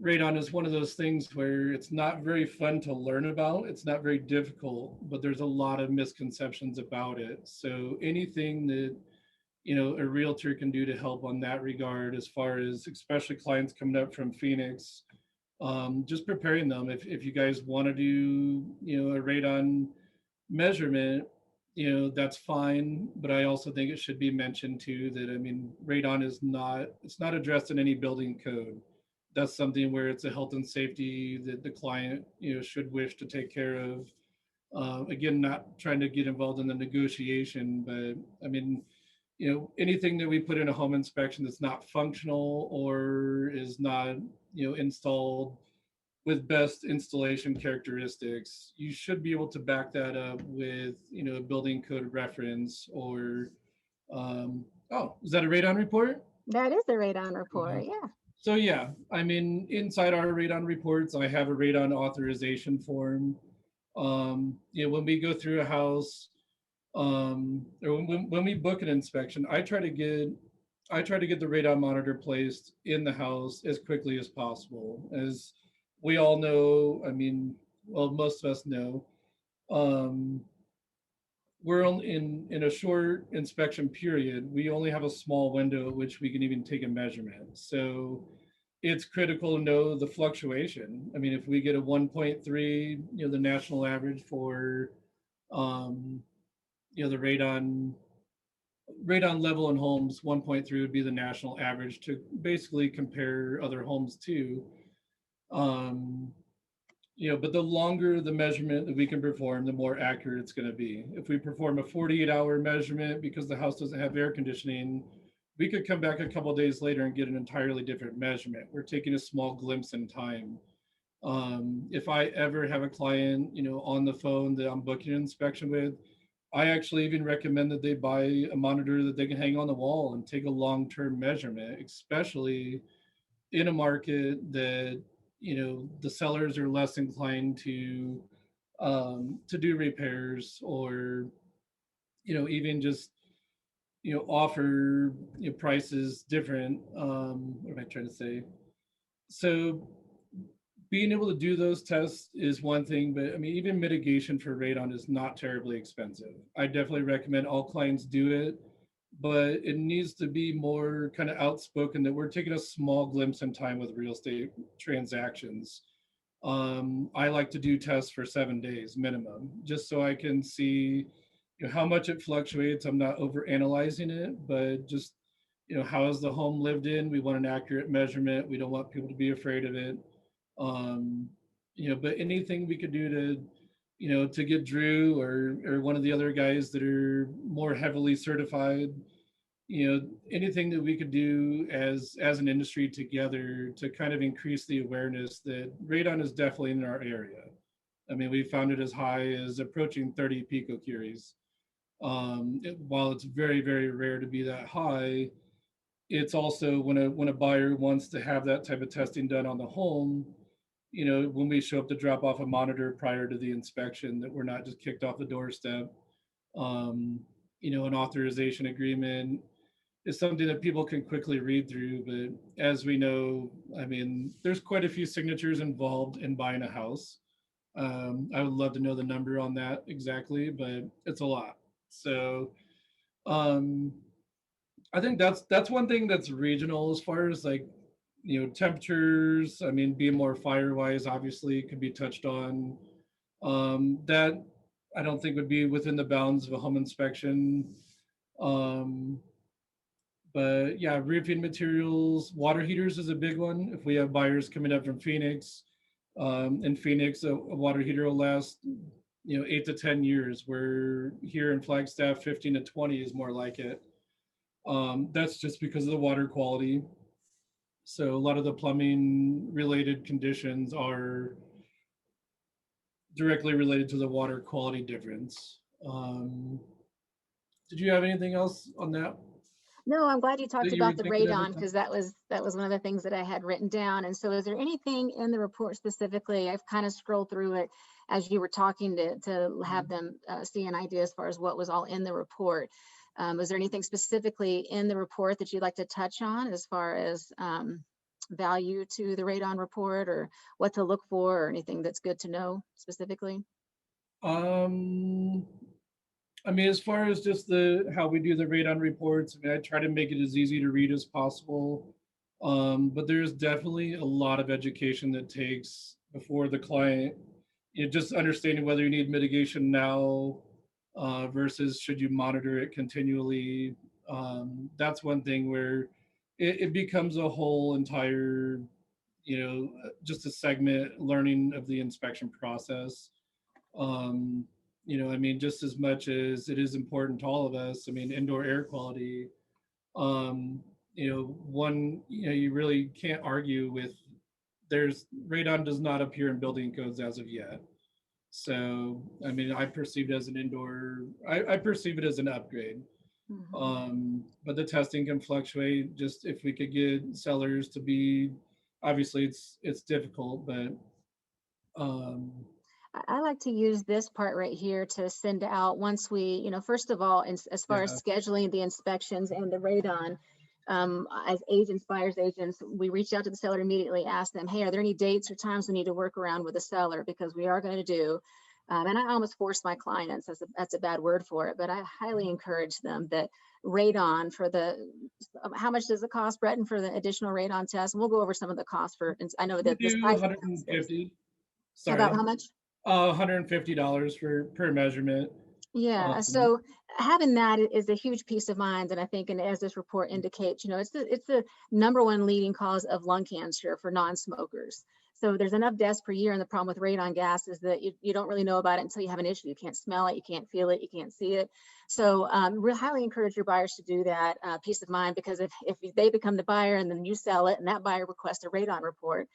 radon is one of those things where it's not very fun to learn about. It's not very difficult, but there's a lot of misconceptions about it. So anything that a realtor can do to help on that regard, as far as especially clients coming up from Phoenix, just preparing them. If you guys want to do a radon measurement, that's fine. But I also think it should be mentioned too that, I mean, radon it's not addressed in any building code. That's something where it's a health and safety that the client should wish to take care of. Again, not trying to get involved in the negotiation, but I mean, anything that we put in a home inspection that's not functional or is not, installed with best installation characteristics, you should be able to back that up with, a building code reference or, oh, is that a radon report? That is a radon Uh, report. Yeah. So yeah, I mean, inside our radon reports, I have a radon authorization form. When we go through a house, or when we book an inspection, I try to get the radon monitor placed in the house as quickly as possible. As we all know, I mean, well, most of us know, um, we're only in a short inspection period. We only have a small window at which we can even take a measurement. So it's critical to know the fluctuation. I mean, if we get a 1.3, the national average for, um, the radon level in homes, 1.3 would be the national average to basically compare other homes to. Um, but the longer the measurement that we can perform, the more accurate it's going to be. If we perform a 48-hour measurement because the house doesn't have air conditioning, we could come back a couple of days later and get an entirely different measurement. We're taking a small glimpse in time. If I ever have a client, on the phone that I'm booking an inspection with, I actually even recommend that they buy a monitor that they can hang on the wall and take a long-term measurement, especially in a market that, the sellers are less inclined to do repairs or, even just, offer, prices different. What am I trying to say? So being able to do those tests is one thing, but I mean, even mitigation for radon is not terribly expensive. I definitely recommend all clients do it, but it needs to be more kind of outspoken that we're taking a small glimpse in time with real estate transactions. I like to do tests for 7 days minimum, just so I can see, how much it fluctuates. I'm not over analyzing it, but just, how is the home lived in? We want an accurate measurement. We don't want people to be afraid of it. um, but anything we could do to, to get Drew or one of the other guys that are more heavily certified, anything that we could do as an industry together to kind of increase the awareness that radon is definitely in our area. I mean, we found it as high as approaching 30 picocuries. While it's very, very rare to be that high, it's also when a buyer wants to have that type of testing done on the home, when we show up to drop off a monitor prior to the inspection, that we're not just kicked off the doorstep. Um, an authorization agreement is something that people can quickly read through. But as we know, I mean, there's quite a few signatures involved in buying a house. I would love to know the number on that exactly, but it's a lot. So um, I think that's one thing that's regional as far as like, temperatures. I mean, being more fire wise, obviously, could be touched on. That I don't think would be within the bounds of a home inspection. Um, but yeah, roofing materials, water heaters is a big one. If we have buyers coming up from Phoenix, in Phoenix, a water heater will last, 8 to 10 years. Where here in Flagstaff, 15 to 20 is more like it. That's just because of the water quality. So a lot of the plumbing related conditions are directly related to the water quality difference. Did you have anything else on that No, I'm glad you that talked you were about the thinking of? radon because that was one of the things that I had written down. And so, is there anything in the report specifically? I've kind of scrolled through it as you were talking to have them see an idea as far as what was all in the report. Was there anything specifically in the report that you'd like to touch on as far as value to the radon report, or what to look for, or anything that's good to know specifically? Um, I mean, as far as just the how we do the radon reports, I mean, I try to make it as easy to read as possible. But there's definitely a lot of education that takes before the client, just understanding whether you need mitigation now versus should you monitor it continually. That's one thing where it becomes a whole entire, just a segment learning of the inspection process. Um, I mean, just as much as it is important to all of us, I mean, indoor air quality, um, you really can't argue with, there's radon does not appear in building codes as of yet. So, I mean, I perceive it as an upgrade. Mhm. But the testing can fluctuate. Just if we could get sellers to be, obviously it's difficult, but um, I like to use this part right here to send out once we, first of all, as far as yeah, scheduling the inspections and the radon, as agents, buyers agents, we reach out to the seller immediately, ask them, hey, are there any dates or times we need to work around with the seller? Because we are going to do, and I almost force my clients, that's a bad word for it, but I highly encourage them that radon for how much does it cost, Bretton, for the additional radon test? And we'll go over some of the costs for, I know we that this do price is downstairs. 150. About Sorry, how much? $150 for per measurement. Yeah, Um, so having that is a huge peace of mind, and I think, and as this report indicates, it's the number one leading cause of lung cancer for non-smokers. So there's enough deaths per year, and the problem with radon gas is that you don't really know about it until you have an issue. You can't smell it, you can't feel it, you can't see it. So we highly encourage your buyers to do that, peace of mind, because if they become the buyer and then you sell it, and that buyer requests a radon report,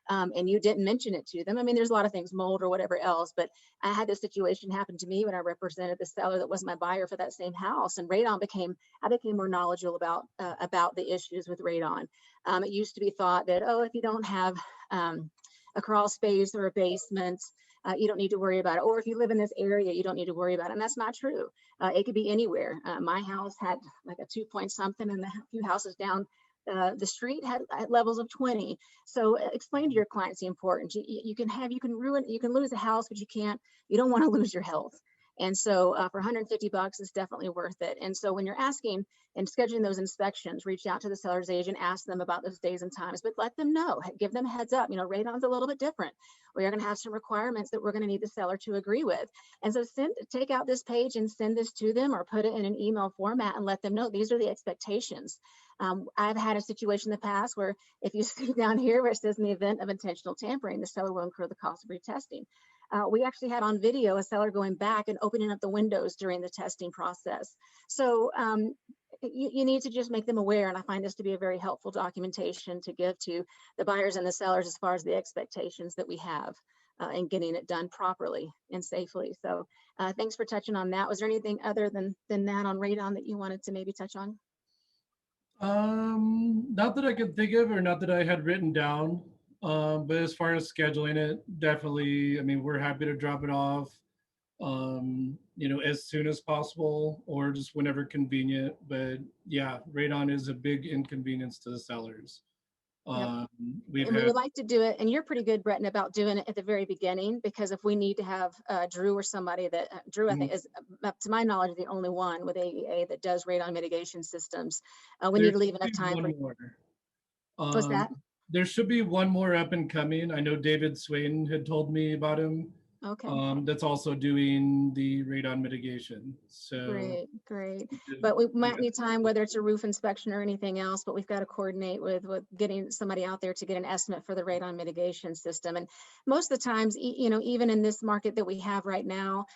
and you didn't mention it to them. I mean, there's a lot of things, mold or whatever else, but I had this situation happen to me when I represented the seller that was my buyer for that same house, and I became more knowledgeable about the issues with radon. It used to be thought that, oh, if you don't have a crawl space or a basement, you don't need to worry about it. Or if you live in this area, you don't need to worry about it. And that's not true. It could be anywhere. My house had like a 2 point something, and the few houses down the street had levels of 20. So explain to your clients the importance. You can lose a house, but you don't want to lose your health. And so for 150 bucks, it's definitely worth it. And so when you're asking and scheduling those inspections, reach out to the seller's agent, ask them about those days and times, but let them know, give them a heads up. Radon's a little bit different. We are going to have some requirements that we're going to need the seller to agree with. And so take out this page and send this to them, or put it in an email format and let them know these are the expectations. I've had a situation in the past where if you see down here where it says in the event of intentional tampering, the seller will incur the cost of retesting. We actually had on video a seller going back and opening up the windows during the testing process. So you need to just make them aware, and I find this to be a very helpful documentation to give to the buyers and the sellers as far as the expectations that we have in getting it done properly and safely. So thanks for touching on that. Was there anything other than that on radon that you wanted to maybe touch on? not that I could think of, or not that I had written down. But as far as scheduling it, definitely, I mean, we're happy to drop it off, as soon as possible or just whenever convenient. But yeah, radon is a big inconvenience to the sellers. Yep. Um, we've And we had, would like to do it, and you're pretty good, Bretton, about doing it at the very beginning, because if we need to have Drew or somebody that Drew, I think, is, up to my knowledge, the only one with AEA that does radon mitigation systems. We there need to leave should enough be time for. one more. What's Um, that? there should be one more up and coming. I know David Swain had told me about him. Okay. That's also doing the radon mitigation. So Great, great. the- But we might yeah, need time, whether it's a roof inspection or anything else, but we've got to coordinate with getting somebody out there to get an estimate for the radon mitigation system. And most of the times, even in this market that we have right now,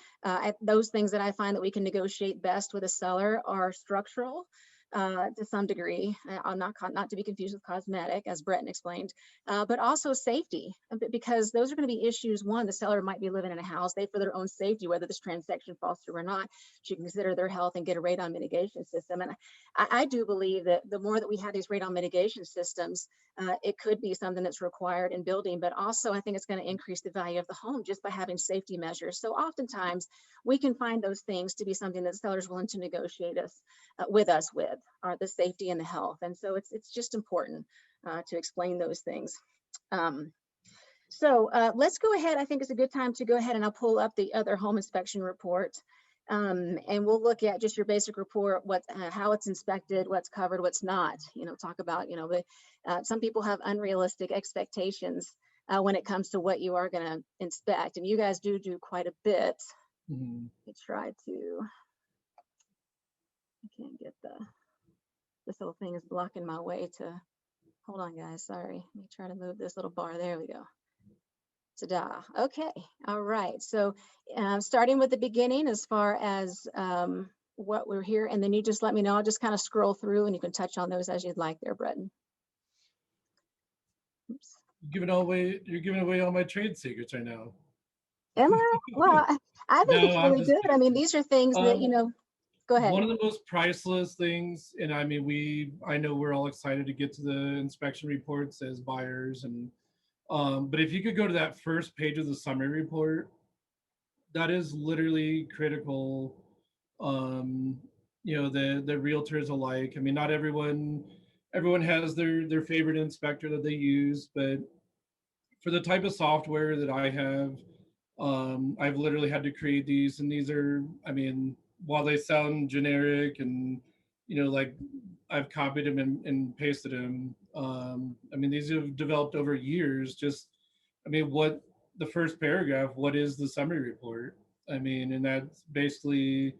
those things that I find that we can negotiate best with a seller are structural. To some degree, I'm not to be confused with cosmetic, as Bretton explained, but also safety, because those are going to be issues. One, the seller might be living in a house, for their own safety, whether this transaction falls through or not, should consider their health and get a radon mitigation system. And I do believe that the more that we have these radon mitigation systems, it could be something that's required in building, but also I think it's going to increase the value of the home just by having safety measures. So oftentimes we can find those things to be something that sellers willing to negotiate with us with, are the safety and the health. And so it's just important to explain those things. So let's go ahead. I think it's a good time to go ahead and I'll pull up the other home inspection report. And we'll look at just your basic report, how it's inspected, what's covered, what's not. Talk about, some people have unrealistic expectations when it comes to what you are going to inspect. And you guys do quite a bit. mhm. I can't get this little thing is blocking my way to, hold on guys, sorry. Let me try to move this little bar. There we go. Ta-da. Okay. All right. So starting with the beginning as far as what we're here, and then you just let me know. I'll just kind of scroll through and you can touch on those as you'd like there, Bretton. Oops. You're giving away all my trade secrets right now. Am I? Well, I think No, it's I'm really just good. I mean, these are things that, um go ahead. one of the most priceless things, and I mean I know we're all excited to get to the inspection reports as buyers, and but if you could go to that first page of the summary report, that is literally critical. um the realtors alike, I mean, not everyone has their favorite inspector that they use, but for the type of software that I have, I've literally had to create these, and these are, I mean, while they sound generic and like I've copied them and pasted them, I mean, these have developed over years. Just, I mean, what the first paragraph, what is the summary report? I mean, and that's basically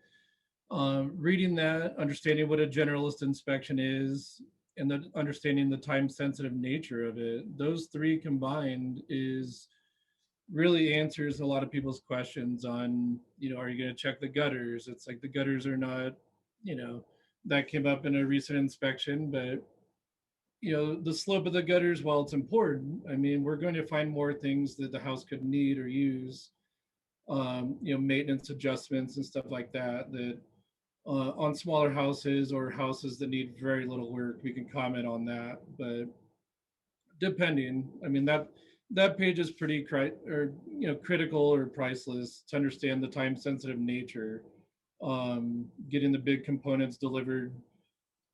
reading that, understanding what a generalist inspection is, and the understanding the time sensitive nature of it. Those three combined is really answers a lot of people's questions on, are you going to check the gutters? It's like the gutters are not, you know, that came up in a recent inspection, but the slope of the gutters, while it's important, I mean, we're going to find more things that the house could need or use, maintenance adjustments and stuff like that, that on smaller houses or houses that need very little work, we can comment on that. But depending, I mean, that page is pretty critical or priceless to understand the time sensitive nature. Getting the big components delivered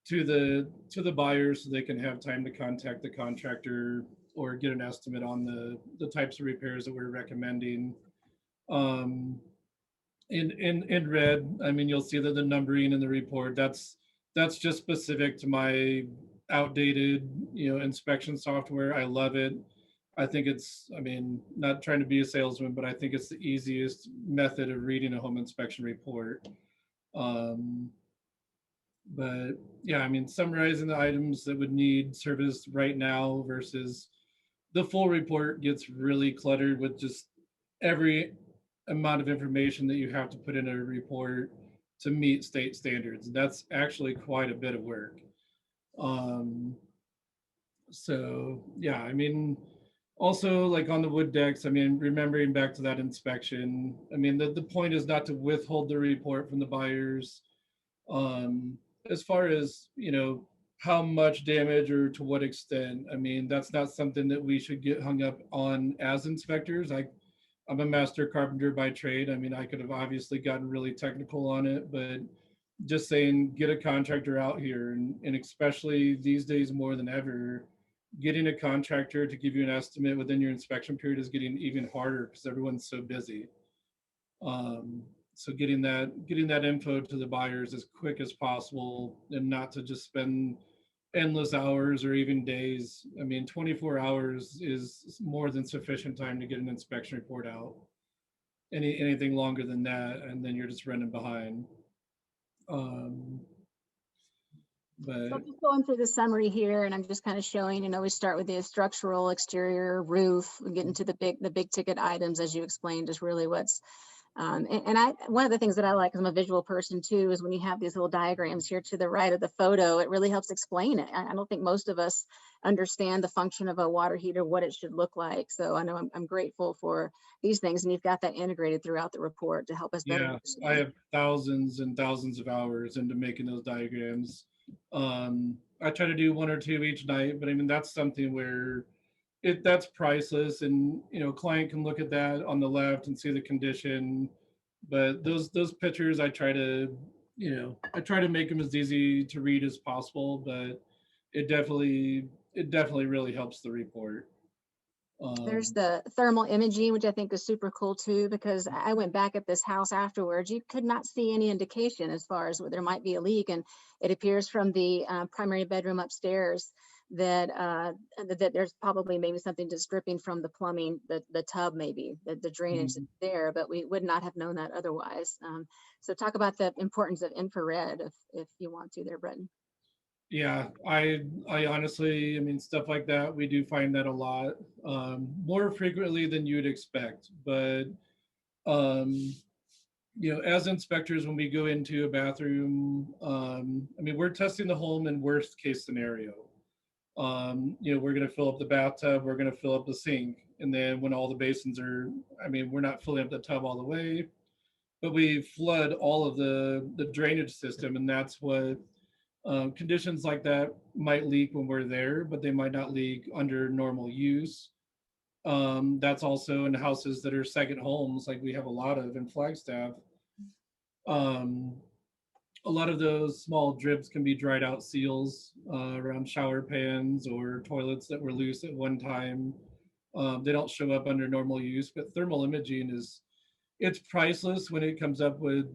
to the buyers so they can have time to contact the contractor or get an estimate on the types of repairs that we're recommending. um, in red, I mean, you'll see that the numbering in the report, that's just specific to my outdated, inspection software. I love it. I think it's, I mean, not trying to be a salesman, but I think it's the easiest method of reading a home inspection report. Um, but yeah, I mean, summarizing the items that would need service right now versus the full report gets really cluttered with just every amount of information that you have to put in a report to meet state standards. That's actually quite a bit of work. Um, so yeah, I mean, also like on the wood decks, I mean, remembering back to that inspection, I mean, the point is not to withhold the report from the buyers. um, as far as how much damage or to what extent, I mean, that's not something that we should get hung up on as inspectors. I'm a master carpenter by trade. I mean, I could have obviously gotten really technical on it, but just saying, get a contractor out here, and especially these days more than ever, getting a contractor to give you an estimate within your inspection period is getting even harder because everyone's so busy. So getting that info to the buyers as quick as possible, and not to just spend endless hours or even days. I mean, 24 hours is more than sufficient time to get an inspection report out. Anything longer than that, and then you're just running behind. Um, So but I'm just going through the summary here, and I'm just kind of showing, we start with the structural, exterior, roof, we get into the big ticket items, as you explained, is really what's one of the things that I like, 'cause I'm a visual person too, is when you have these little diagrams here to the right of the photo, it really helps explain it. I don't think most of us understand the function of a water heater, what it should look like. So I know I'm grateful for these things, and you've got that integrated throughout the report to help us better yeah, I understand. have thousands and thousands of hours into making those diagrams. I try to do one or two each night, but I mean, that's something where that's priceless, and client can look at that on the left and see the condition. But those pictures, I try to make them as easy to read as possible, but it definitely really helps the report. There's um the thermal imaging, which I think is super cool too, because I went back at this house afterwards. You could not see any indication as far as where there might be a leak. And it appears from the primary bedroom upstairs that that there's probably maybe something just dripping from the plumbing, the tub, maybe the drainage that's there, but we would not have known that otherwise. So talk about the importance of infrared if you want to there, Bretton. Yeah, I honestly, I mean, stuff like that, we do find that a lot, more frequently than you'd expect. But um, as inspectors, when we go into a bathroom, I mean, we're testing the home in worst case scenario. We're going to fill up the bathtub, we're going to fill up the sink, and then when all the basins are, I mean, we're not filling up the tub all the way, but we flood all of the drainage system, and that's what conditions like that might leak when we're there, but they might not leak under normal use. That's also in houses that are second homes, like we have a lot of in Flagstaff. Um, a lot of those small drips can be dried out seals around shower pans or toilets that were loose at one time. They don't show up under normal use, but thermal imaging is it's priceless when it comes up with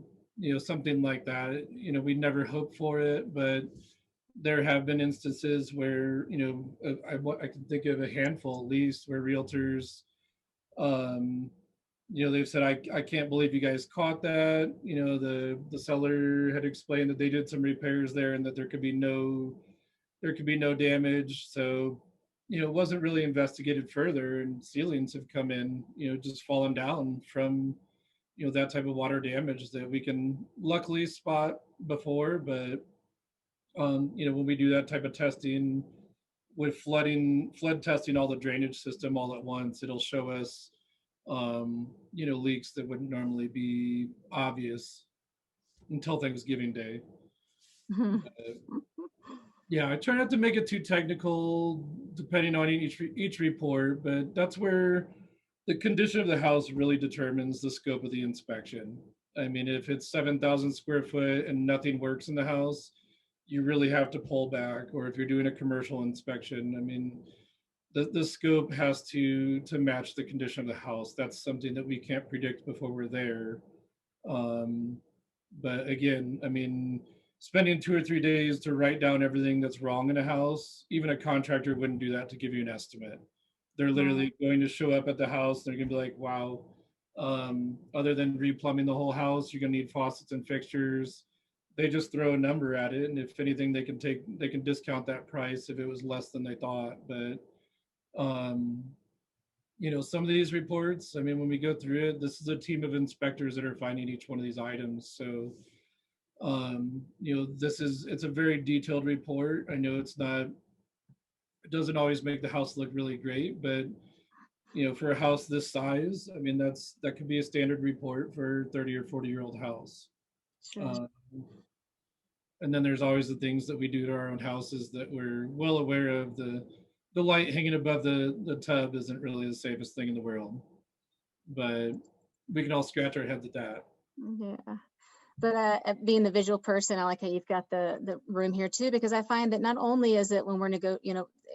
something like that. We never hope for it, but there have been instances where I can think of a handful at least where realtors um, they've said, I can't believe you guys caught that. The seller had explained that they did some repairs there and that there could be no damage. So, it wasn't really investigated further, and ceilings have come in, just fallen down from, that type of water damage that we can luckily spot before. But, when we do that type of testing with flood testing all the drainage system all at once, it'll show us leaks that wouldn't normally be obvious until Thanksgiving Day. But, yeah, I try not to make it too technical, depending on each report, but that's where the condition of the house really determines the scope of the inspection. I mean, if it's 7,000 square foot and nothing works in the house, you really have to pull back. Or if you're doing a commercial inspection, I mean, the scope has to match the condition of the house. That's something that we can't predict before we're there. Um, but again, I mean, spending 2 or 3 days to write down everything that's wrong in a house, even a contractor wouldn't do that to give you an estimate. They're Right. literally going to show up at the house. They're going to be like, wow, other than replumbing the whole house, you're going to need faucets and fixtures. They just throw a number at it. And if anything, they can discount that price if it was less than they thought. But um, some of these reports, I mean, when we go through it, this is a team of inspectors that are finding each one of these items. So, it's a very detailed report. I know it doesn't always make the house look really great, but for a house this size, I mean, that could be a standard report for 30 or 40-year-old house. Sure. Uh, and then there's always the things that we do to our own houses that we're well aware of. The light hanging above the tub isn't really the safest thing in the world, but we can all scratch our heads at that. Yeah. But being the visual person, I like how you've got the room here too, because I find that not only is it when we're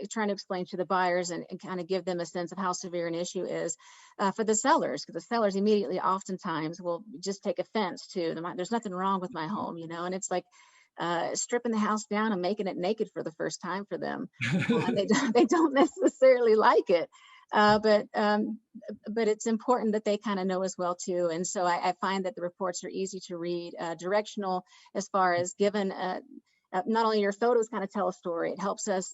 trying to explain to the buyers and kind of give them a sense of how severe an issue is for the sellers, because the sellers immediately oftentimes will just take offense to them. There's nothing wrong with my home, and it's like stripping the house down and making it naked for the first time for them. They don't necessarily like it. Uh, but um, but it's important that they kind of know as well too. And so I find that the reports are easy to read, directional as far as given not only your photos kind of tell a story, it helps us,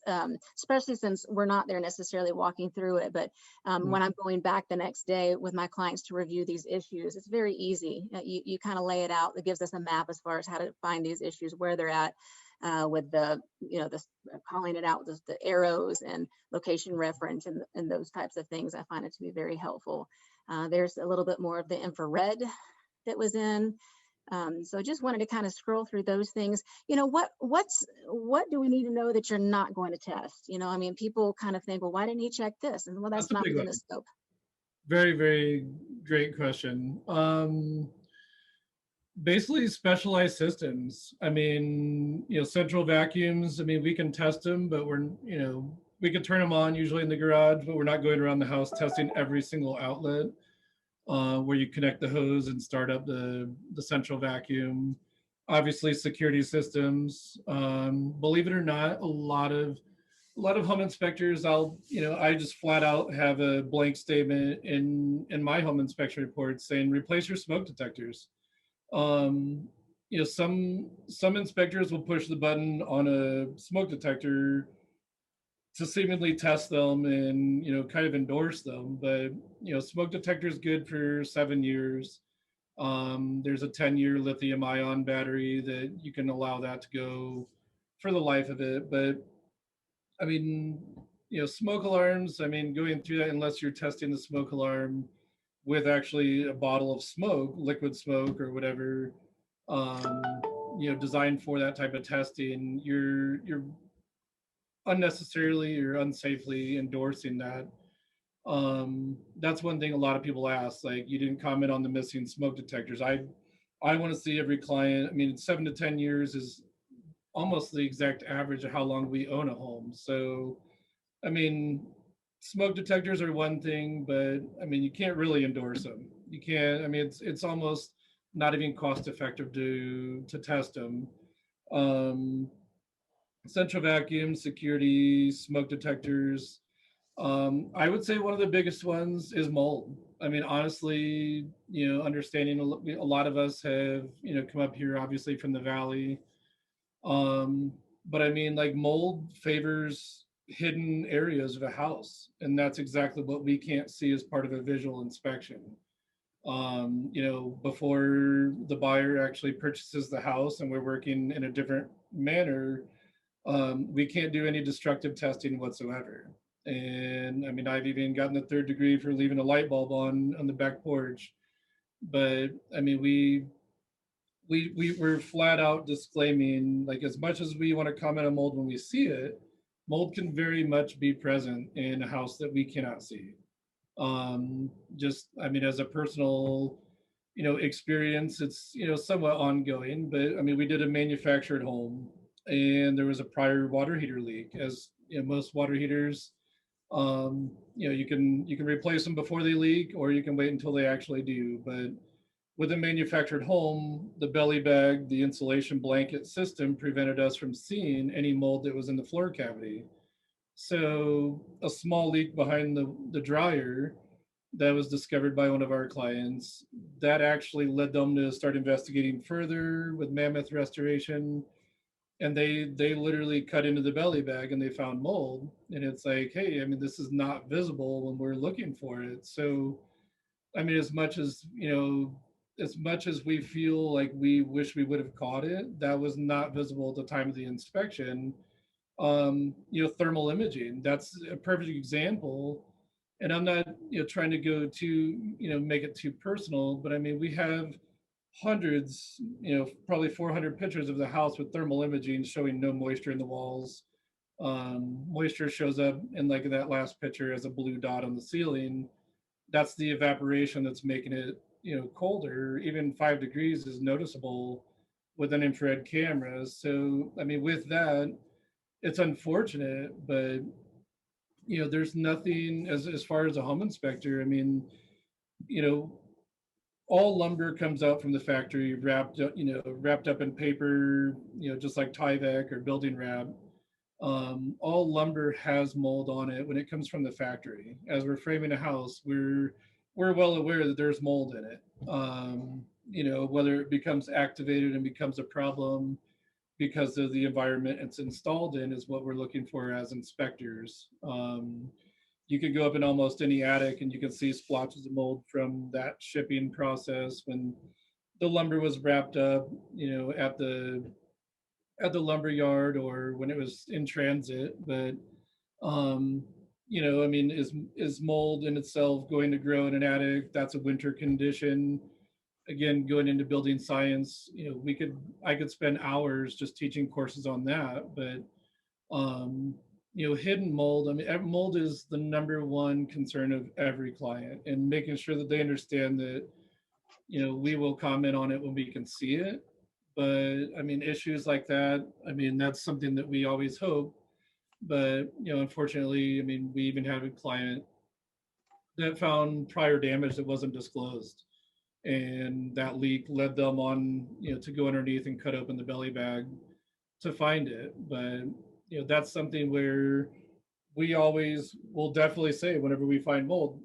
especially since we're not there necessarily walking through it. But when I'm going back the next day with my clients to review these issues, it's very easy. You kind of lay it out. It gives us a map as far as how to find these issues, where they're at. With the calling it out with the arrows and location reference and those types of things, I find it to be very helpful. There's a little bit more of the infrared that was in. So I just wanted to kind of scroll through those things. What do we need to know that you're not going to test? I mean, people kind of think, well, why didn't he check this? And well, That's that's a not big one. within the scope. Very, very great question. Basically specialized systems. I mean, central vacuums, I mean, we can test them, but we can turn them on usually in the garage, but we're not going around the house testing every single outlet where you connect the hose and start up the central vacuum. Obviously, security systems. Believe it or not, a lot of home inspectors, I just flat out have a blank statement in my home inspection report saying replace your smoke detectors. um some inspectors will push the button on a smoke detector to seemingly test them and kind of endorse them, but smoke detector is good for 7 years. There's a 10-year lithium ion battery that you can allow that to go for the life of it. But I mean, smoke alarms, I mean, going through that, unless you're testing the smoke alarm with actually a bottle of smoke, liquid smoke or whatever, um, designed for that type of testing, you're unnecessarily or unsafely endorsing that. That's one thing a lot of people ask. Like, you didn't comment on the missing smoke detectors. I want to see every client. I mean, 7 to 10 years is almost the exact average of how long we own a home. So, I mean, smoke detectors are one thing, but I mean, you can't really endorse them. You can't. I mean, it's almost not even cost effective to test them. Um, Central vacuum, security, smoke detectors. I would say one of the biggest ones is mold. I mean, honestly, understanding a lot of us have, come up here obviously from the valley. Um, but I mean, like, mold favors hidden areas of a house, and that's exactly what we can't see as part of a visual inspection. Before the buyer actually purchases the house and we're working in a different manner, we can't do any destructive testing whatsoever. And I mean, I've even gotten the third degree for leaving a light bulb on the back porch. But I mean, we're flat out disclaiming, like, as much as we want to comment on mold when we see it, mold can very much be present in a house that we cannot see. Just, I mean, as a personal, experience, it's, somewhat ongoing, but I mean, we did a manufactured home and there was a prior water heater leak. As most water heaters, you can replace them before they leak, or you can wait until they actually do. But with a manufactured home, the belly bag, the insulation blanket system prevented us from seeing any mold that was in the floor cavity. So a small leak behind the dryer that was discovered by one of our clients, that actually led them to start investigating further with Mammoth Restoration. And they literally cut into the belly bag and they found mold. And it's like, hey, I mean, this is not visible when we're looking for it. So I mean, as much as we feel like we wish we would have caught it, that was not visible at the time of the inspection. Thermal imaging, that's a perfect example. And I'm not, trying to go too, make it too personal, but I mean, we have hundreds, probably 400 pictures of the house with thermal imaging showing no moisture in the walls. Moisture shows up in, like, that last picture as a blue dot on the ceiling. That's the evaporation that's making it, colder. Even 5 degrees is noticeable with an infrared camera. So I mean, with that, it's unfortunate, but there's nothing, as far as a home inspector. I mean, you know all lumber comes out from the factory wrapped up, wrapped up in paper, just like Tyvek or building wrap. All lumber has mold on it when it comes from the factory. As we're framing a house, we're well aware that there's mold in it. Whether it becomes activated and becomes a problem because of the environment it's installed in is what we're looking for as inspectors. You could go up in almost any attic and you can see splotches of mold from that shipping process when the lumber was wrapped up, at the lumber yard, or when it was in transit. But um, I mean, is mold in itself going to grow in an attic? That's a winter condition. Again, going into building science, I could spend hours just teaching courses on that. But um, hidden mold, I mean, mold is the number one concern of every client, and making sure that they understand that, we will comment on it when we can see it. But I mean, issues like that, I mean, that's something that we always hope. But, unfortunately, I mean, we even had a client that found prior damage that wasn't disclosed. And that leak led them on, to go underneath and cut open the belly bag to find it. But, that's something where we always will definitely say, whenever we find mold,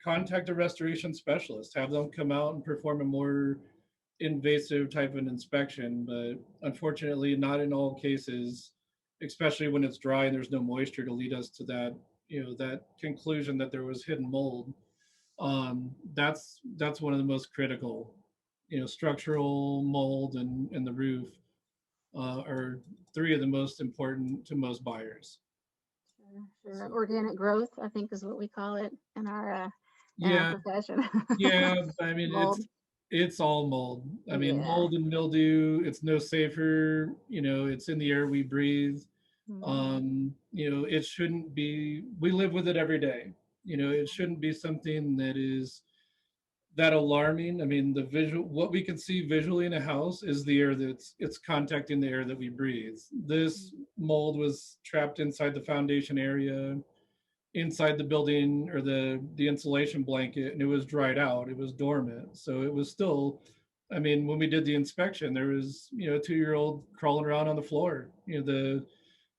contact a restoration specialist, have them come out and perform a more invasive type of inspection, but unfortunately, not in all cases, especially when it's dry and there's no moisture to lead us to that, that conclusion that there was hidden mold. That's one of the most critical. Structural mold and the roof are three of the most important to most buyers. Sure. So, Organic growth, I think, is what we call it in our yeah, profession. yeah. I mean, Mold. it's all mold. I mean, Yeah. mold and mildew. It's no safer. It's in the air we breathe. Mhm. It shouldn't be. We live with it every day. It shouldn't be something that is that alarming. I mean, the visual, what we can see visually in a house is the air it's contacting the air that we breathe. This mold was trapped inside the foundation area, inside the building or the insulation blanket, and it was dried out. It was dormant, so it was still. I mean, when we did the inspection, there was a 2-year-old crawling around on the floor.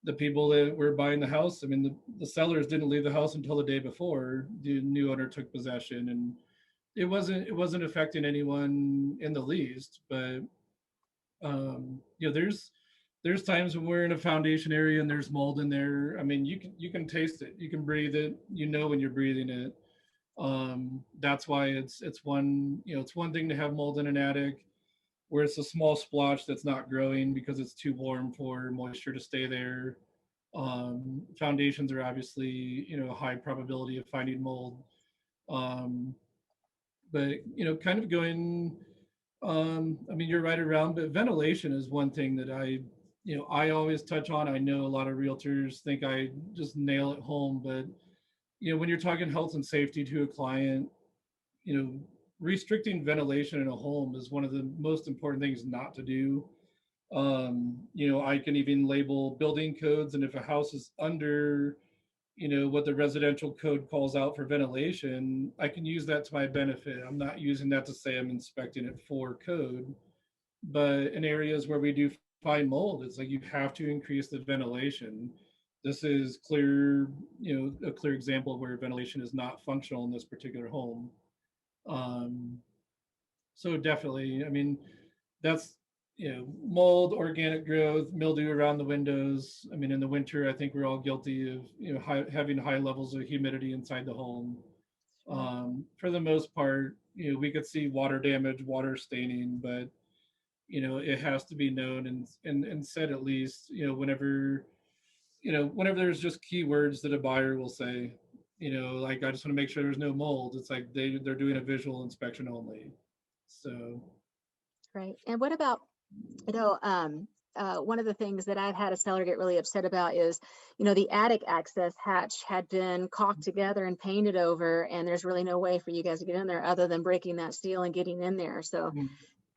The people that were buying the house. I mean, the sellers didn't leave the house until the day before the new owner took possession, and it wasn't affecting anyone in the least. But there's times when we're in a foundation area and there's mold in there. I mean, you can taste it, you can breathe it, when you're breathing it. That's why it's one thing to have mold in an attic where it's a small splotch that's not growing because it's too warm for moisture to stay there. Foundations are obviously a high probability of finding mold. um, but kind of going, I mean, you're right around, but ventilation is one thing that I always touch on. I know a lot of realtors think I just nail it home, but when you're talking health and safety to a client, you know restricting ventilation in a home is one of the most important things not to do. I can even label building codes, and if a house is under what the residential code calls out for ventilation, I can use that to my benefit. I'm not using that to say I'm inspecting it for code. But in areas where we do find mold, it's like you have to increase the ventilation. This is clear, a clear example of where ventilation is not functional in this particular home. um, so definitely, I mean, that's mold, organic growth, mildew around the windows. I mean, in the winter, I think we're all guilty of having high levels of humidity inside the home. Sure. For the most part, we could see water damage, water staining, but it has to be known and said at least whenever there's just keywords that a buyer will say, like, I just want to make sure there's no mold. It's like they're doing a visual inspection only. So Right. And what about, you know, um, one of the things that I've had a seller get really upset about is, the attic access hatch had been caulked together and painted over, and there's really no way for you guys to get in there other than breaking that seal and getting in there. So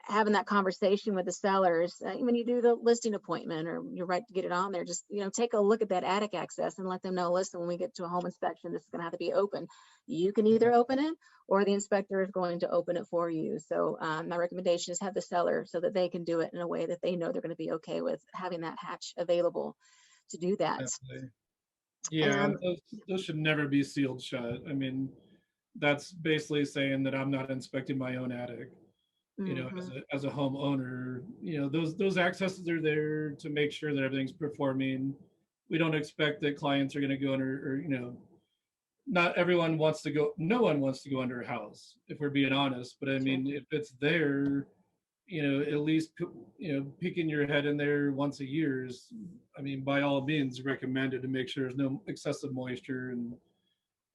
having that conversation with the sellers when you do the listing appointment or you're right to get it on there, just take a look at that attic access and let them know, listen, when we get to a home inspection, this is going to have to be open. You can either open it or the inspector is going to open it for you. So my recommendation is have the seller so that they can do it in a way that they know they're going to be okay with having that hatch available to do that. definitely. Yeah, um, those should never be sealed shut. I mean, that's basically saying that I'm not inspecting my own attic. mhm. As a homeowner, those accesses are there to make sure that everything's performing. We don't expect that clients are going to go under, or not everyone wants to go. No one wants to go under a house, if we're being honest. But I Sure. mean, if it's there, at least peeking your head in there once a year is, I mean, by all means recommended to make sure there's no excessive moisture. And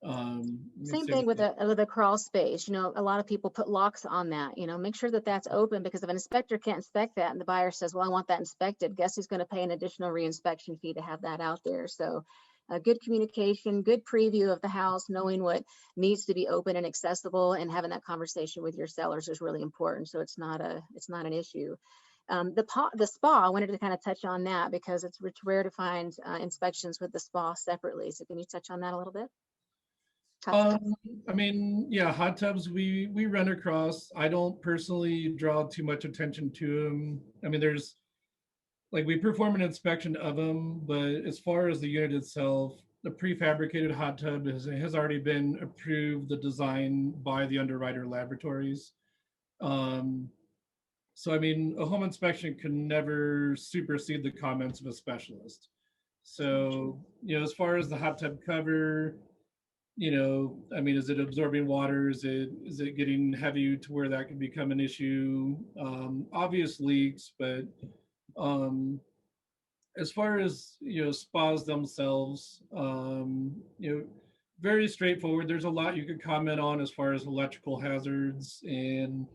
I mean, Same same thing with thing. a crawl space. A lot of people put locks on that. Make sure that that's open, because if an inspector can't inspect that and the buyer says, well, I want that inspected, guess who's going to pay an additional reinspection fee to have that out there? So good communication, good preview of the house, knowing what needs to be open and accessible, and having that conversation with your sellers is really important. So it's not an issue. The spa, I wanted to kind of touch on that because it's rare to find inspections with the spa separately. So can you touch on that a little bit? Hot tubs. Um, I mean, yeah, hot tubs we run across. I don't personally draw too much attention to them. I mean, there's like we perform an inspection of them, but as far as the unit itself, the prefabricated hot tub has already been approved, the design by the underwriter laboratories. Um, So, I mean, a home inspection can never supersede the comments of a specialist. True, true. So, as far as the hot tub cover, I mean, is it absorbing water? Is it getting heavy to where that could become an issue? Obvious leaks, but um, as far as spas themselves, very straightforward. There's a lot you could comment on as far as electrical hazards and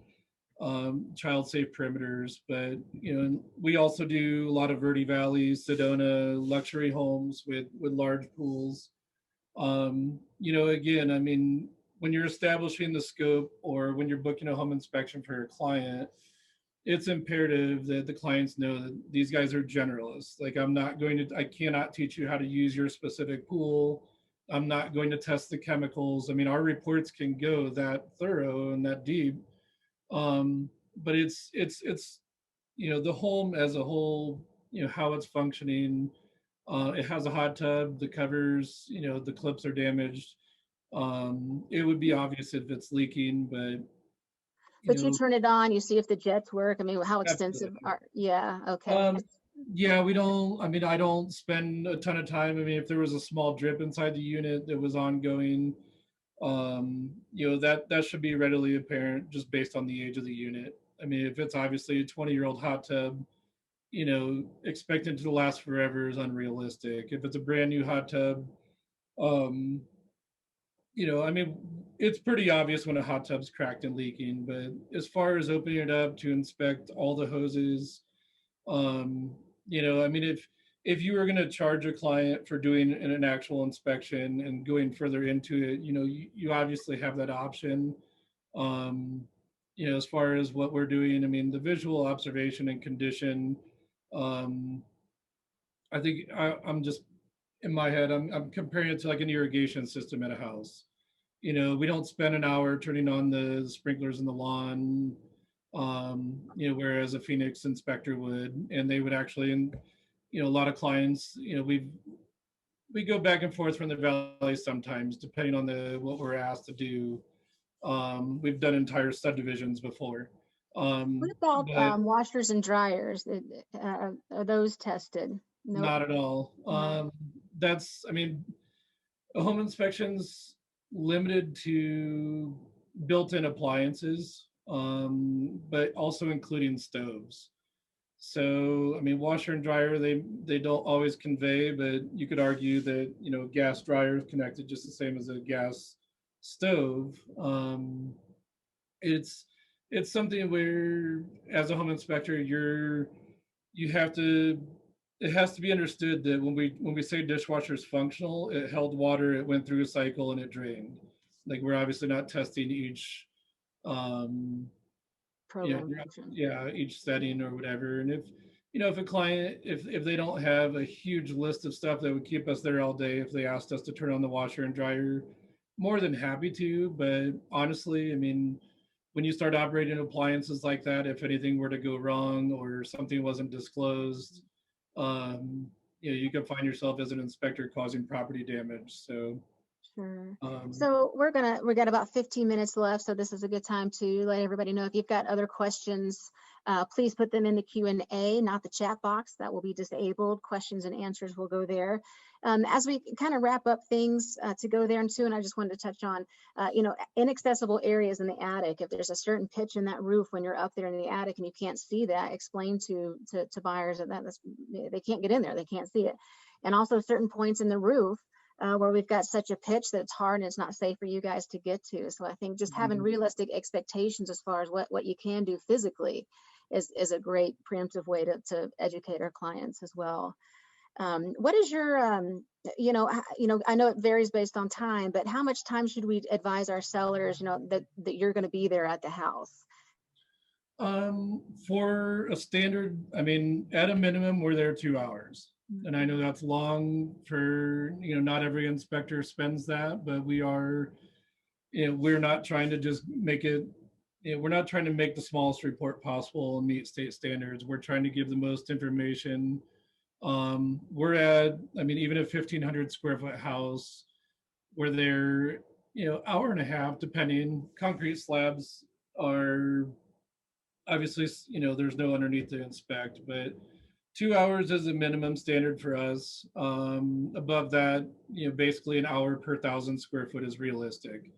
child safe perimeters, but we also do a lot of Verde Valley, Sedona luxury homes with large pools. Again, I mean, when you're establishing the scope or when you're booking a home inspection for your client, it's imperative that the clients know that these guys are generalists. Like, I cannot teach you how to use your specific pool. I'm not going to test the chemicals. I mean, our reports can go that thorough and that deep. But it's the home as a whole, how it's functioning. It has a hot tub, the covers, the clips are damaged. It would be obvious if it's leaking, but you But you know, turn it on, you see if the jets work. I mean, how extensive absolutely. are, yeah, okay. Um, yeah, we don't, I mean, I don't spend a ton of time. I mean, if there was a small drip inside the unit that was ongoing, that should be readily apparent just based on the age of the unit. I mean, if it's obviously a 20-year-old hot tub, expecting it to last forever is unrealistic. If it's a brand new hot tub, um, I mean, it's pretty obvious when a hot tub's cracked and leaking, but as far as opening it up to inspect all the hoses, um, I mean, if you were going to charge a client for doing an actual inspection and going further into it, you obviously have that option. Um, as far as what we're doing, I mean, the visual observation and condition, um, I think I'm just in my head, I'm comparing it to like an irrigation system at a house. We don't spend an hour turning on the sprinklers in the lawn, whereas a Phoenix inspector would, and they would actually, and a lot of clients, we go back and forth from the valley sometimes, depending on the what we're asked to do. We've done entire subdivisions before, What about but washers and dryers? Are those tested? Nope, not at all. not. I mean, a home inspection's limited to built-in appliances, but also including stoves. So, I mean, washer and dryer, they don't always convey, but you could argue that gas dryer is connected just the same as a gas stove. It's it's something where, as a home inspector, you have to it has to be understood that when we say dishwasher is functional, it held water, it went through a cycle, and it drained. Like, we're obviously not testing each um Program function. yeah, each setting or whatever. And if a client, if they don't have a huge list of stuff that would keep us there all day, if they asked us to turn on the washer and dryer, more than happy to. But honestly, I mean, when you start operating appliances like that, if anything were to go wrong or something wasn't disclosed, um, you can find yourself as an inspector causing property damage. So, Sure. um, So we got about 15 minutes left, so this is a good time to let everybody know if you've got other questions, please put them in the Q&A, not the chat box. That will be disabled. Questions and answers will go there. As we kind of wrap up things to go there and too, and I just wanted to touch on, inaccessible areas in the attic. If there's a certain pitch in that roof when you're up there in the attic and you can't see that, explain to buyers that they can't get in there, they can't see it. And also certain points in the roof where we've got such a pitch that it's hard and it's not safe for you guys to get to. So I think just having realistic expectations as far as what you can do physically is a great preemptive way to educate our clients as well. What is your, I know it varies based on time, but how much time should we advise our sellers, that you're going to be there at the house? for a standard, I mean, at a minimum, we're there 2 hours. And I know that's long for, not every inspector spends that, but we're not trying to just make it, we're not trying to make the smallest report possible and meet state standards. We're trying to give the most information. We're at, I mean, even a 1,500 square foot house, we're there, hour and a half, depending. Concrete slabs are obviously, there's no underneath to inspect, but 2 hours is a minimum standard for us. Above that, basically an hour per 1,000 square foot is realistic.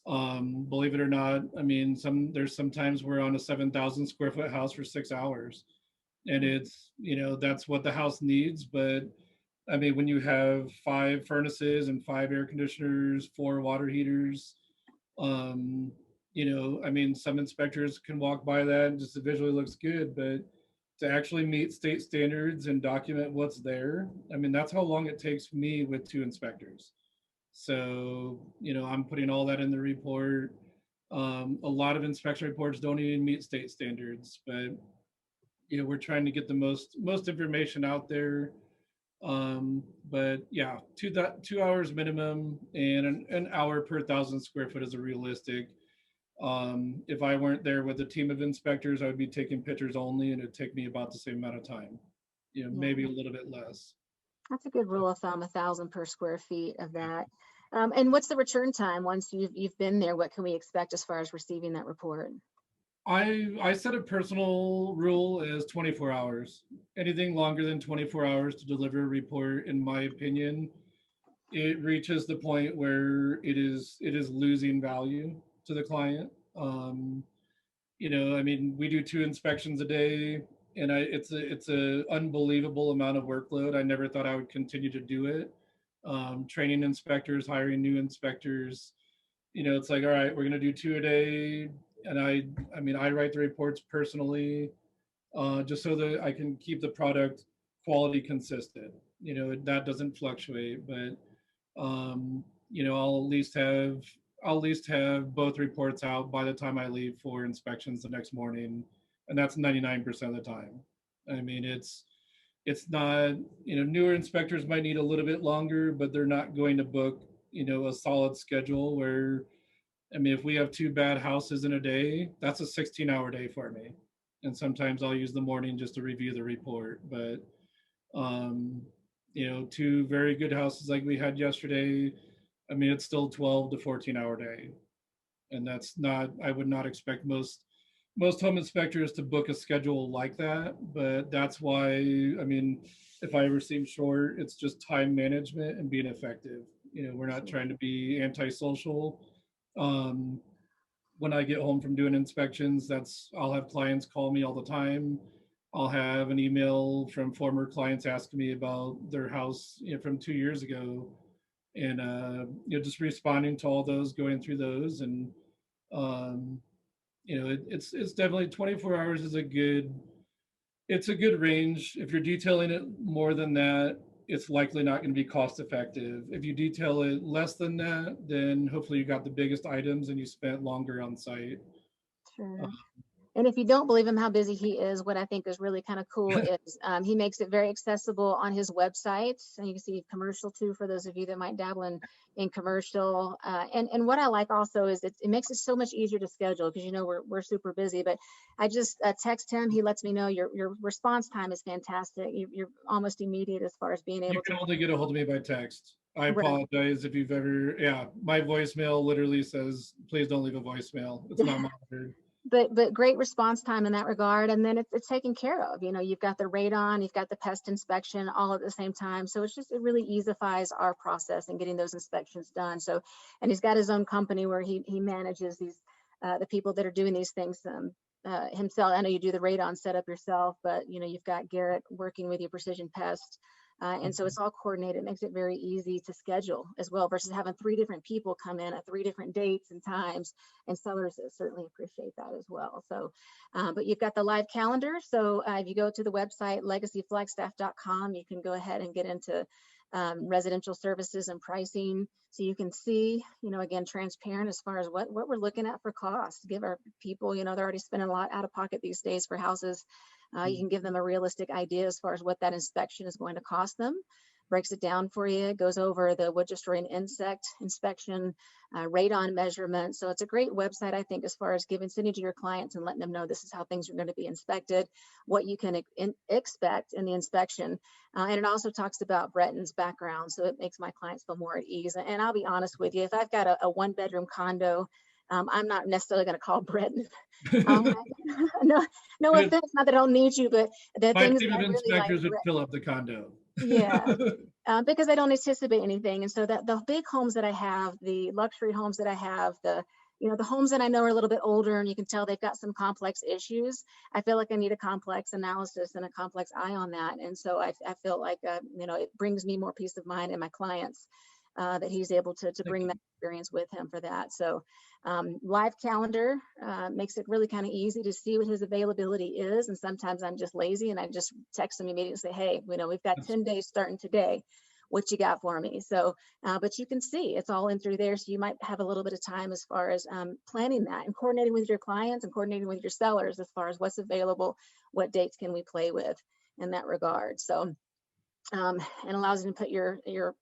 Believe it or not, I mean, there's sometimes we're on a 7,000 square foot house for 6 hours, and it's, that's what the house needs. But I mean, when you have 5 furnaces and 5 air conditioners, 4 water heaters, um, I mean, some inspectors can walk by that and just it visually looks good, but to actually meet state standards and document what's there, I mean, that's how long it takes me with 2 inspectors. So, I'm putting all that in the report. A lot of inspection reports don't even meet state standards, but we're trying to get the most information out there. But yeah, 2 hours minimum and an hour per 1,000 square foot is a realistic. If I weren't there with a team of inspectors, I would be taking pictures only, and it'd take me about the same amount of time. Yeah, Maybe a little bit less. that's a good rule of thumb, 1,000 per square feet of that. And what's the return time once you've been there? What can we expect as far as receiving that report? I set a personal rule as 24 hours. Anything longer than 24 hours to deliver a report, in my opinion, it reaches the point where it is losing value to the client. I mean, we do 2 inspections a day, and it's a unbelievable amount of workload. I never thought I would continue to do it. Training inspectors, hiring new inspectors. It's like, all right, we're gonna do 2 a day, and I mean, I write the reports personally, just so that I can keep the product quality consistent. That doesn't fluctuate, but um, I'll at least have both reports out by the time I leave for inspections the next morning, and that's 99% of the time. I mean, it's not, newer inspectors might need a little bit longer, but they're not going to book, a solid schedule where, I mean, if we have 2 bad houses in a day, that's a 16-hour day for me. And sometimes I'll use the morning just to review the report. But um, 2 very good houses like we had yesterday, I mean, it's still 12 to 14-hour day. And that's not, I would not expect most home inspectors to book a schedule like that. But that's why, I mean, if I ever seem short, it's just time management and being effective. We're not Sure. trying to be antisocial. Um, when I get home from doing inspections, I'll have clients call me all the time. I'll have an email from former clients asking me about their house, from 2 years ago, and just responding to all those, going through those, and um, it's definitely 24 hours is a good range. If you're detailing it more than that, it's likely not going to be cost effective. If you detail it less than that, then hopefully you got the biggest items and you spent longer on site. Uh, Sure. And if you don't believe him how busy he is, what I think is really kind of cool is he makes it very accessible on his website. And you can see commercial too, for those of you that might dabble in commercial. And what I like also is it makes it so much easier to schedule because, we're super busy. But I just text him. He lets me know your response time is fantastic. You're almost immediate as far as being you able can to. only get a hold of me by text. I Right. apologize if you've ever, yeah, my voicemail literally says, please don't leave a voicemail. It's not monitored. But great response time in that regard, and then it's taken care of. You've got the radon, you've got the pest inspection all at the same time, so it really easifies our process in getting those inspections done. So, and he's got his own company where he manages these the people that are doing these things himself. I know you do the radon setup yourself, but you've got Garrett working with you, Precision Pest. And so it's all coordinated. It makes it very easy to schedule as well versus having 3 different people come in at 3 different dates and times, and sellers certainly appreciate that as well. So, but you've got the live calendar. So if you go to the website, legacyflagstaff.com, you can go ahead and get into residential services and pricing. So you can see, again, transparent as far as what we're looking at for costs. Give our people, they're already spending a lot out of pocket these days for houses. You can give them a realistic idea as far as what that inspection is going to cost them. Breaks it down for you, goes over the wood destroying insect inspection, radon measurement. So it's a great website, I think, as far as sending to your clients and letting them know this is how things are going to be inspected, what you can expect in the inspection. And it also talks about Bretton's background. So it makes my clients feel more at ease. And I'll be honest with you, if I've got a 1-bedroom condo, I'm not necessarily going to call Bretton. Um, no, no offense, not that I don't need you, but the My things that team I of really like, inspectors would fill up the condo. yeah, because I don't anticipate anything. And so that the big homes that I have, the luxury homes that I have, the homes that I know are a little bit older and you can tell they've got some complex issues, I feel like I need a complex analysis and a complex eye on that. And so I feel like, it brings me more peace of mind and my clients that he's able to Thank bring you. that experience with him for that. So live calendar makes it really kind of easy to see what his availability is. And sometimes I'm just lazy and I just text him immediately and say, hey, we've got 10 days starting today. What you got for me? So, but you can see it's all in through there. So you might have a little bit of time as far as planning that and coordinating with your clients and coordinating with your sellers as far as what's available, what dates can we play with in that regard. So and allows you to put your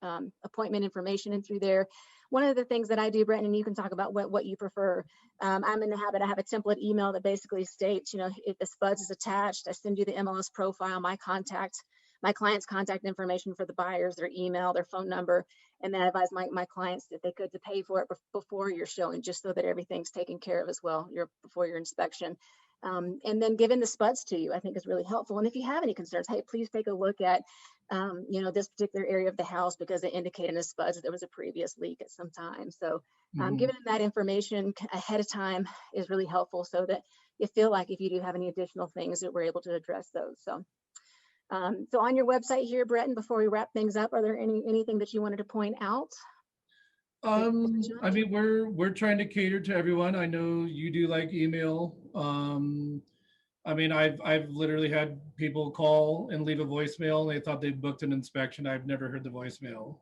appointment information in through there. One of the things that I do, Bretton, and you can talk about what you prefer. I'm in the habit, I have a template email that basically states, if the SPUDS is attached, I send you the MLS profile, my client's contact information for the buyers, their email, their phone number, and then I advise my clients that they could to pay for it before your showing, just so that everything's taken care of as well before your inspection. And then giving the SPUDS to you, I think is really helpful. And if you have any concerns, hey, please take a look at this particular area of the house because it indicated in the SPUDS that there was a previous leak at some time. So giving them that information ahead of time is really helpful so that you feel like if you do have any additional things that we're able to address those. So so on your website here, Bretton, before we wrap things up, are there anything that you wanted to point out? I mean, we're trying to cater to everyone. I know you do like email. I mean, I've literally had people call and leave a voicemail. And they thought they booked an inspection. I've never heard the voicemail.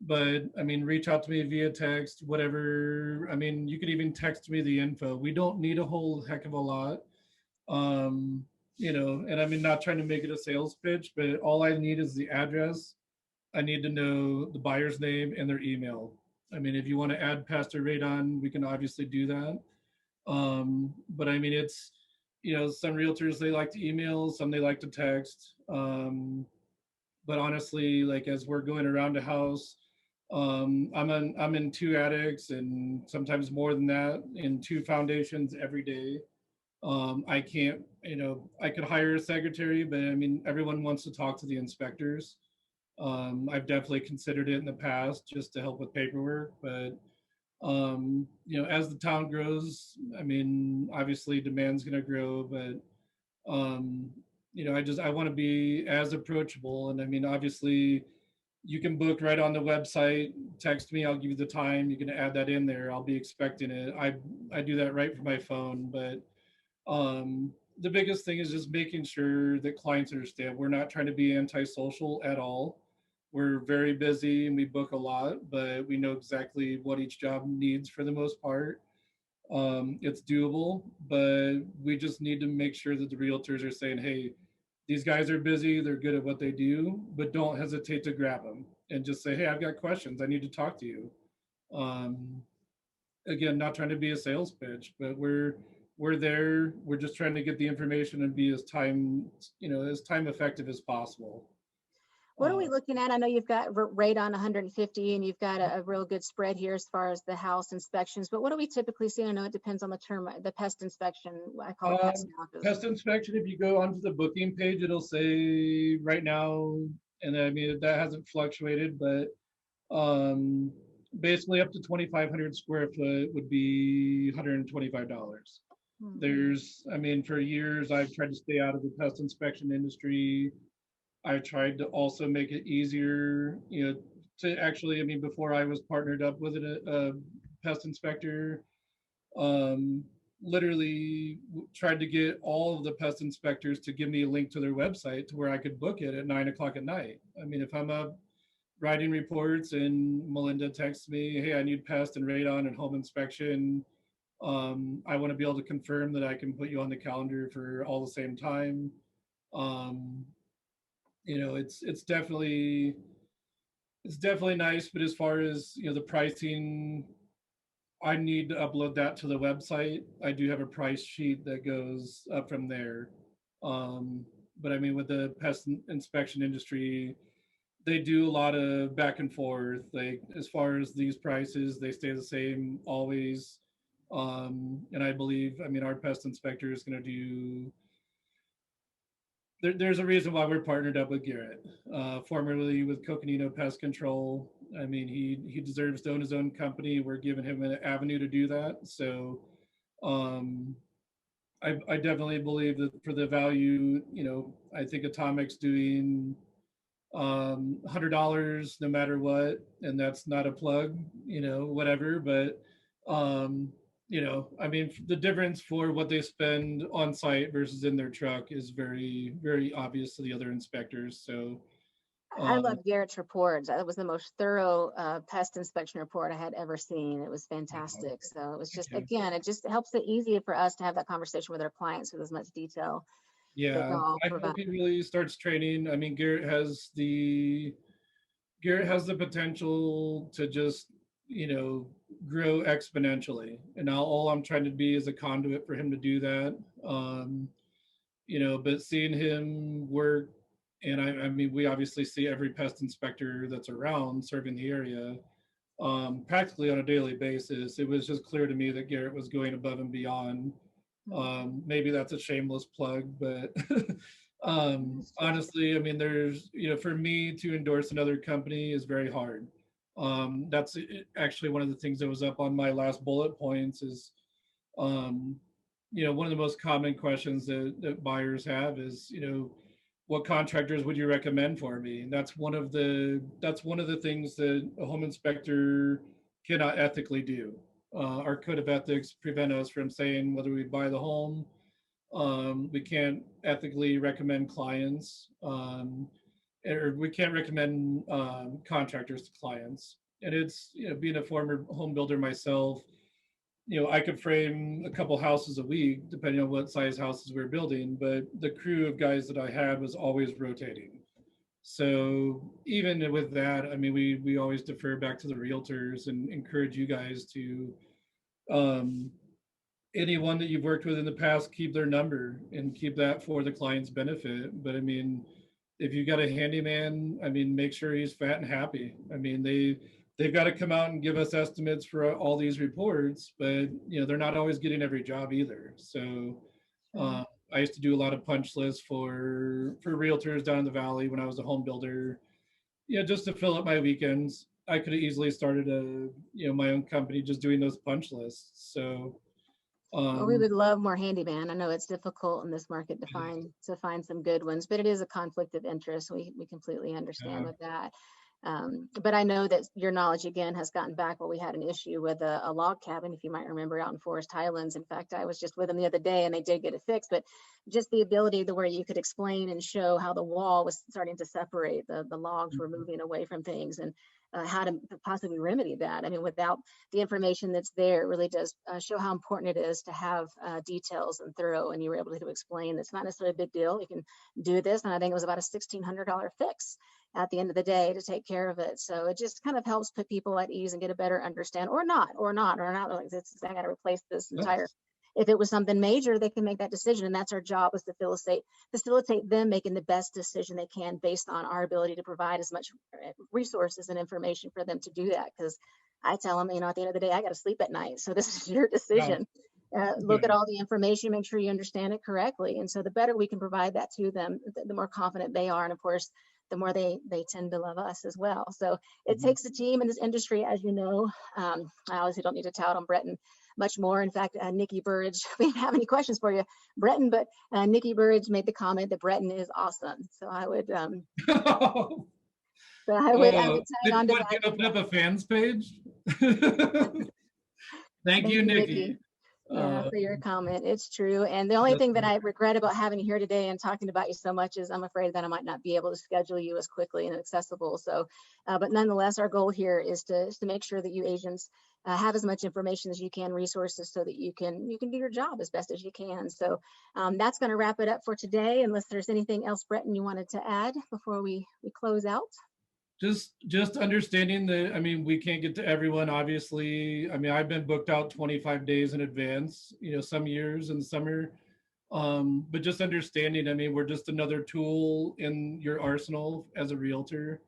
But I mean, reach out to me via text, whatever. I mean, you could even text me the info. We don't need a whole heck of a lot. And I mean, not trying to make it a sales pitch, but all I need is the address. I need to know the buyer's name and their email. I mean, if you want to add Pastor Radon, we can obviously do that. But I mean, it's, some realtors, they like to email, some they like to text. But honestly, like as we're going around the house, I'm in two attics and sometimes more than that in two foundations every day. I can't, I could hire a secretary, but I mean, everyone wants to talk to the inspectors. I've definitely considered it in the past just to help with paperwork, but as the town grows, I mean, obviously demand's going to grow, but I want to be as approachable. And I mean, obviously, you can book right on the website. Text me, I'll give you the time. You can add that in there. I'll be expecting it. I do that right from my phone, but the biggest thing is just making sure that clients understand we're not trying to be antisocial at all. We're very busy and we book a lot, but we know exactly what each job needs for the most part. It's doable, but we just need to make sure that the realtors are saying, hey, these guys are busy, they're good at what they do, but don't hesitate to grab them and just say, hey, I've got questions, I need to talk to you. Again, not trying to be a sales pitch, but we're there, we're just trying to get the information and be as time effective as possible. What are we looking at? I know you've got radon 150 and you've got a real good spread here as far as the house inspections, but what do we typically see? I know it depends on the term, the pest inspection. I call it pest now. Pest inspection, if you go onto the booking page, it'll say right now, and I mean, that hasn't fluctuated, but basically up to 2,500 square foot would be $125. I mean, for years, I've tried to stay out of the pest inspection industry. I tried to also make it easier, to actually, I mean, before I was partnered up with a pest inspector, literally tried to get all of the pest inspectors to give me a link to their website to where I could book it at 9 o'clock at night. I mean, if I'm up writing reports and Melinda texts me, hey, I need pest and radon and home inspection, I want to be able to confirm that I can put you on the calendar for all the same time. It's definitely nice, but as far as the pricing, I need to upload that to the website. I do have a price sheet that goes up from there. But I mean, with the pest inspection industry, they do a lot of back and forth. Like as far as these prices, they stay the same always. And I believe, I mean, our pest inspector is going to do. There's a reason why we're partnered up with Garrett, formerly with Coconino Pest Control. I mean, he deserves to own his own company. We're giving him an avenue to do that. So, um, I definitely believe that for the value, you know, I think Atomic's doing $100 no matter what, and that's not a plug, you know, whatever. But um, you know, I mean, the difference for what they spend on site versus in their truck is very, very obvious to the other inspectors. So I um, love Garrett's reports. That was the most thorough pest inspection report I had ever seen. It was fantastic. So it was just, okay. again, it just helps it easier for us to have that conversation with our clients with as much detail that Yeah, y'all I provide. hope he really starts training. I mean, Garrett has the potential to just, you know, grow exponentially. And now all I'm trying to be is a conduit for him to do that. Um, you know, but seeing him work, and I mean, we obviously see every pest inspector that's around serving the area practically on a daily basis. It was just clear to me that Garrett was going above and beyond. Maybe that's a shameless plug, but honestly, I mean, there's, you know, for me to endorse another company is very hard. That's actually one of the things that was up on my last bullet points is, um, you know, one of the most common questions that buyers have is, you know, what contractors would you recommend for me? And that's one of the things that a home inspector cannot ethically do. Our code of ethics prevent us from saying whether we buy the home. We can't ethically recommend clients, or we can't recommend contractors to clients. And it's, you know, being a former home builder myself, you know, I could frame a couple houses a week, depending on what size houses we are building, but the crew of guys that I had was always rotating. So even with that, I mean, we always defer back to the realtors and encourage you guys to, um, anyone that you've worked with in the past, keep their number and keep that for the client's benefit. But I mean, if you got a handyman, I mean, make sure he's fat and happy. I mean, they've got to come out and give us estimates for all these reports, but you know, they're not always getting every job either. So Mhm. I used to do a lot of punch lists for realtors down in the valley when I was a home builder. Yeah, just to fill up my weekends. I could have easily started a, you know, my own company just doing those punch lists. So Well, we um, would love more handyman. I know it's difficult in this market to find some good ones, but it is a conflict of interest. We completely understand yeah, with that. But I know that your knowledge again has gotten back where we had an issue with a log cabin, if you might remember, out in Forest Highlands. In fact, I was just with them the other day and they did get it fixed, but just the ability to where you could explain and show how the wall was starting to separate, the logs were moving away from things, and how to possibly remedy that. I mean, without the information that's there, it really does show how important it is to have details and thorough, and you were able to explain it's not necessarily a big deal. You can do this, and I think it was about a $1,600 fix at the end of the day to take care of it. So it just kind of helps put people at ease and get a better understand, or not. Like I got to replace this entire. If it was something major, they can make that decision, and that's our job, is to facilitate them making the best decision they can based on our ability to provide as much resources and information for them to do that. Because I tell them, at the end of the day, I got to sleep at night, so this is your yeah, decision. Look at yeah. all the information, make sure you understand it correctly, and so the better we can provide that to them, the more confident they are, and of course the more they tend to love us as well. So it Mhm. takes a team in this industry, as you know. I obviously don't need to tout on Bretton much more. In fact, Nikki Burridge, we didn't have any questions for you, Bretton, but Nikki Burridge made the comment that Bretton is awesome. So I would, I would tag on to What, you that as open up well. a fans page? Thank Thank you, you, Nikki. Nikki. Uh, For your comment. It's true. And the only that's thing that I regret about having you here today and talking about you so much is I'm afraid that I might not be able to schedule you as quickly and accessible. So, but nonetheless, our goal here is to make sure that you agents have as much information as you can, resources, so that you can do your job as best as you can. So that's going to wrap it up for today. Unless there's anything else, Bretton, you wanted to add before we close out. just understanding that, I mean, we can't get to everyone, obviously. I mean, I've been booked out 25 days in advance, you know, some years in the summer. But just understanding, I mean, we're just another tool in your arsenal as a realtor.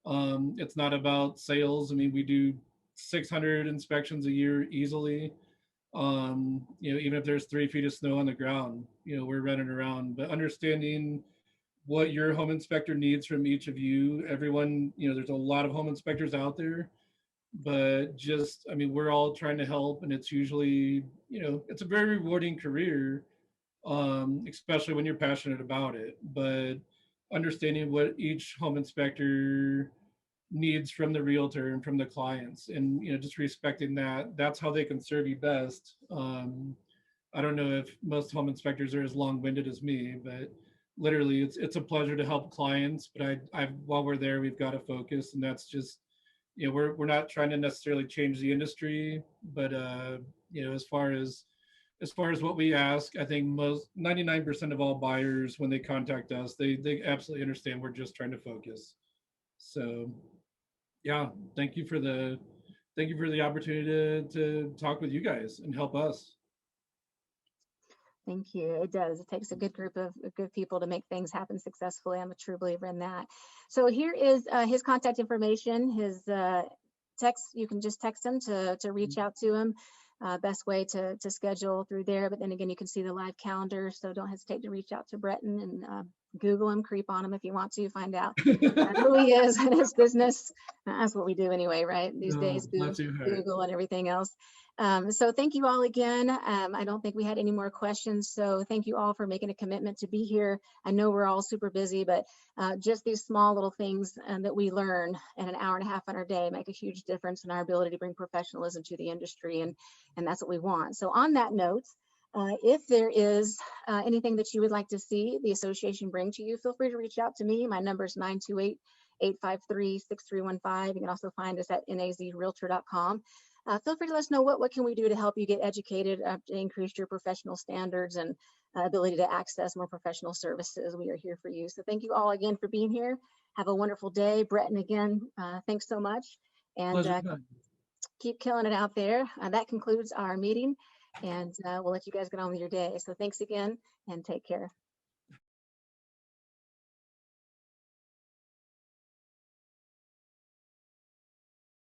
It's not about sales. I mean, we do 600 inspections a year easily. Even if there's 3 feet of snow on the ground, we're running around. But understanding what your home inspector needs from each of you, everyone, there's a lot of home inspectors out there, but just, I mean, we're all trying to help, and it's usually, it's a very rewarding career, especially when you're passionate about it. But understanding what each home inspector needs from the realtor and from the clients, and just respecting that, that's how they can serve you best. I don't know if most home inspectors are as long-winded as me, but literally it's a pleasure to help clients. But I while we're there, we've got to focus, and that's just, we're not trying to necessarily change the industry, but as far as what we ask, I think most 99% of all buyers, when they contact us, they absolutely understand we're just trying to focus. So yeah, thank you for the opportunity to talk with you guys and help us. Thank you. It does. It takes a good group of good people to make things happen successfully. I'm a true believer in that. So here is his contact information, his text. You can just text him to reach out to him. Best way to schedule through there. But then again, you can see the live calendar. So don't hesitate to reach out to Bretton and Google him, creep on him if you want to find out who he is and his business. That's what we do anyway, right? These days, Not too hard. Google and everything else. So thank you all again. I don't think we had any more questions. So thank you all for making a commitment to be here. I know we're all super busy, but just these small little things that we learn in an hour and a half on our day make a huge difference in our ability to bring professionalism to the industry. And that's what we want. So on that note, if there is anything that you would like to see the association bring to you, feel free to reach out to me. My number is 928-853-6315. You can also find us at nazrealtor.com. Feel free to let us know what can we do to help you get educated, to increase your professional standards and ability to access more professional services. We are here for you. So thank you all again for being here. Have a wonderful day. Bretton, again, thanks so much. And keep killing it out there. That concludes our meeting, and we'll let you guys get on with your day. So thanks again, and take care.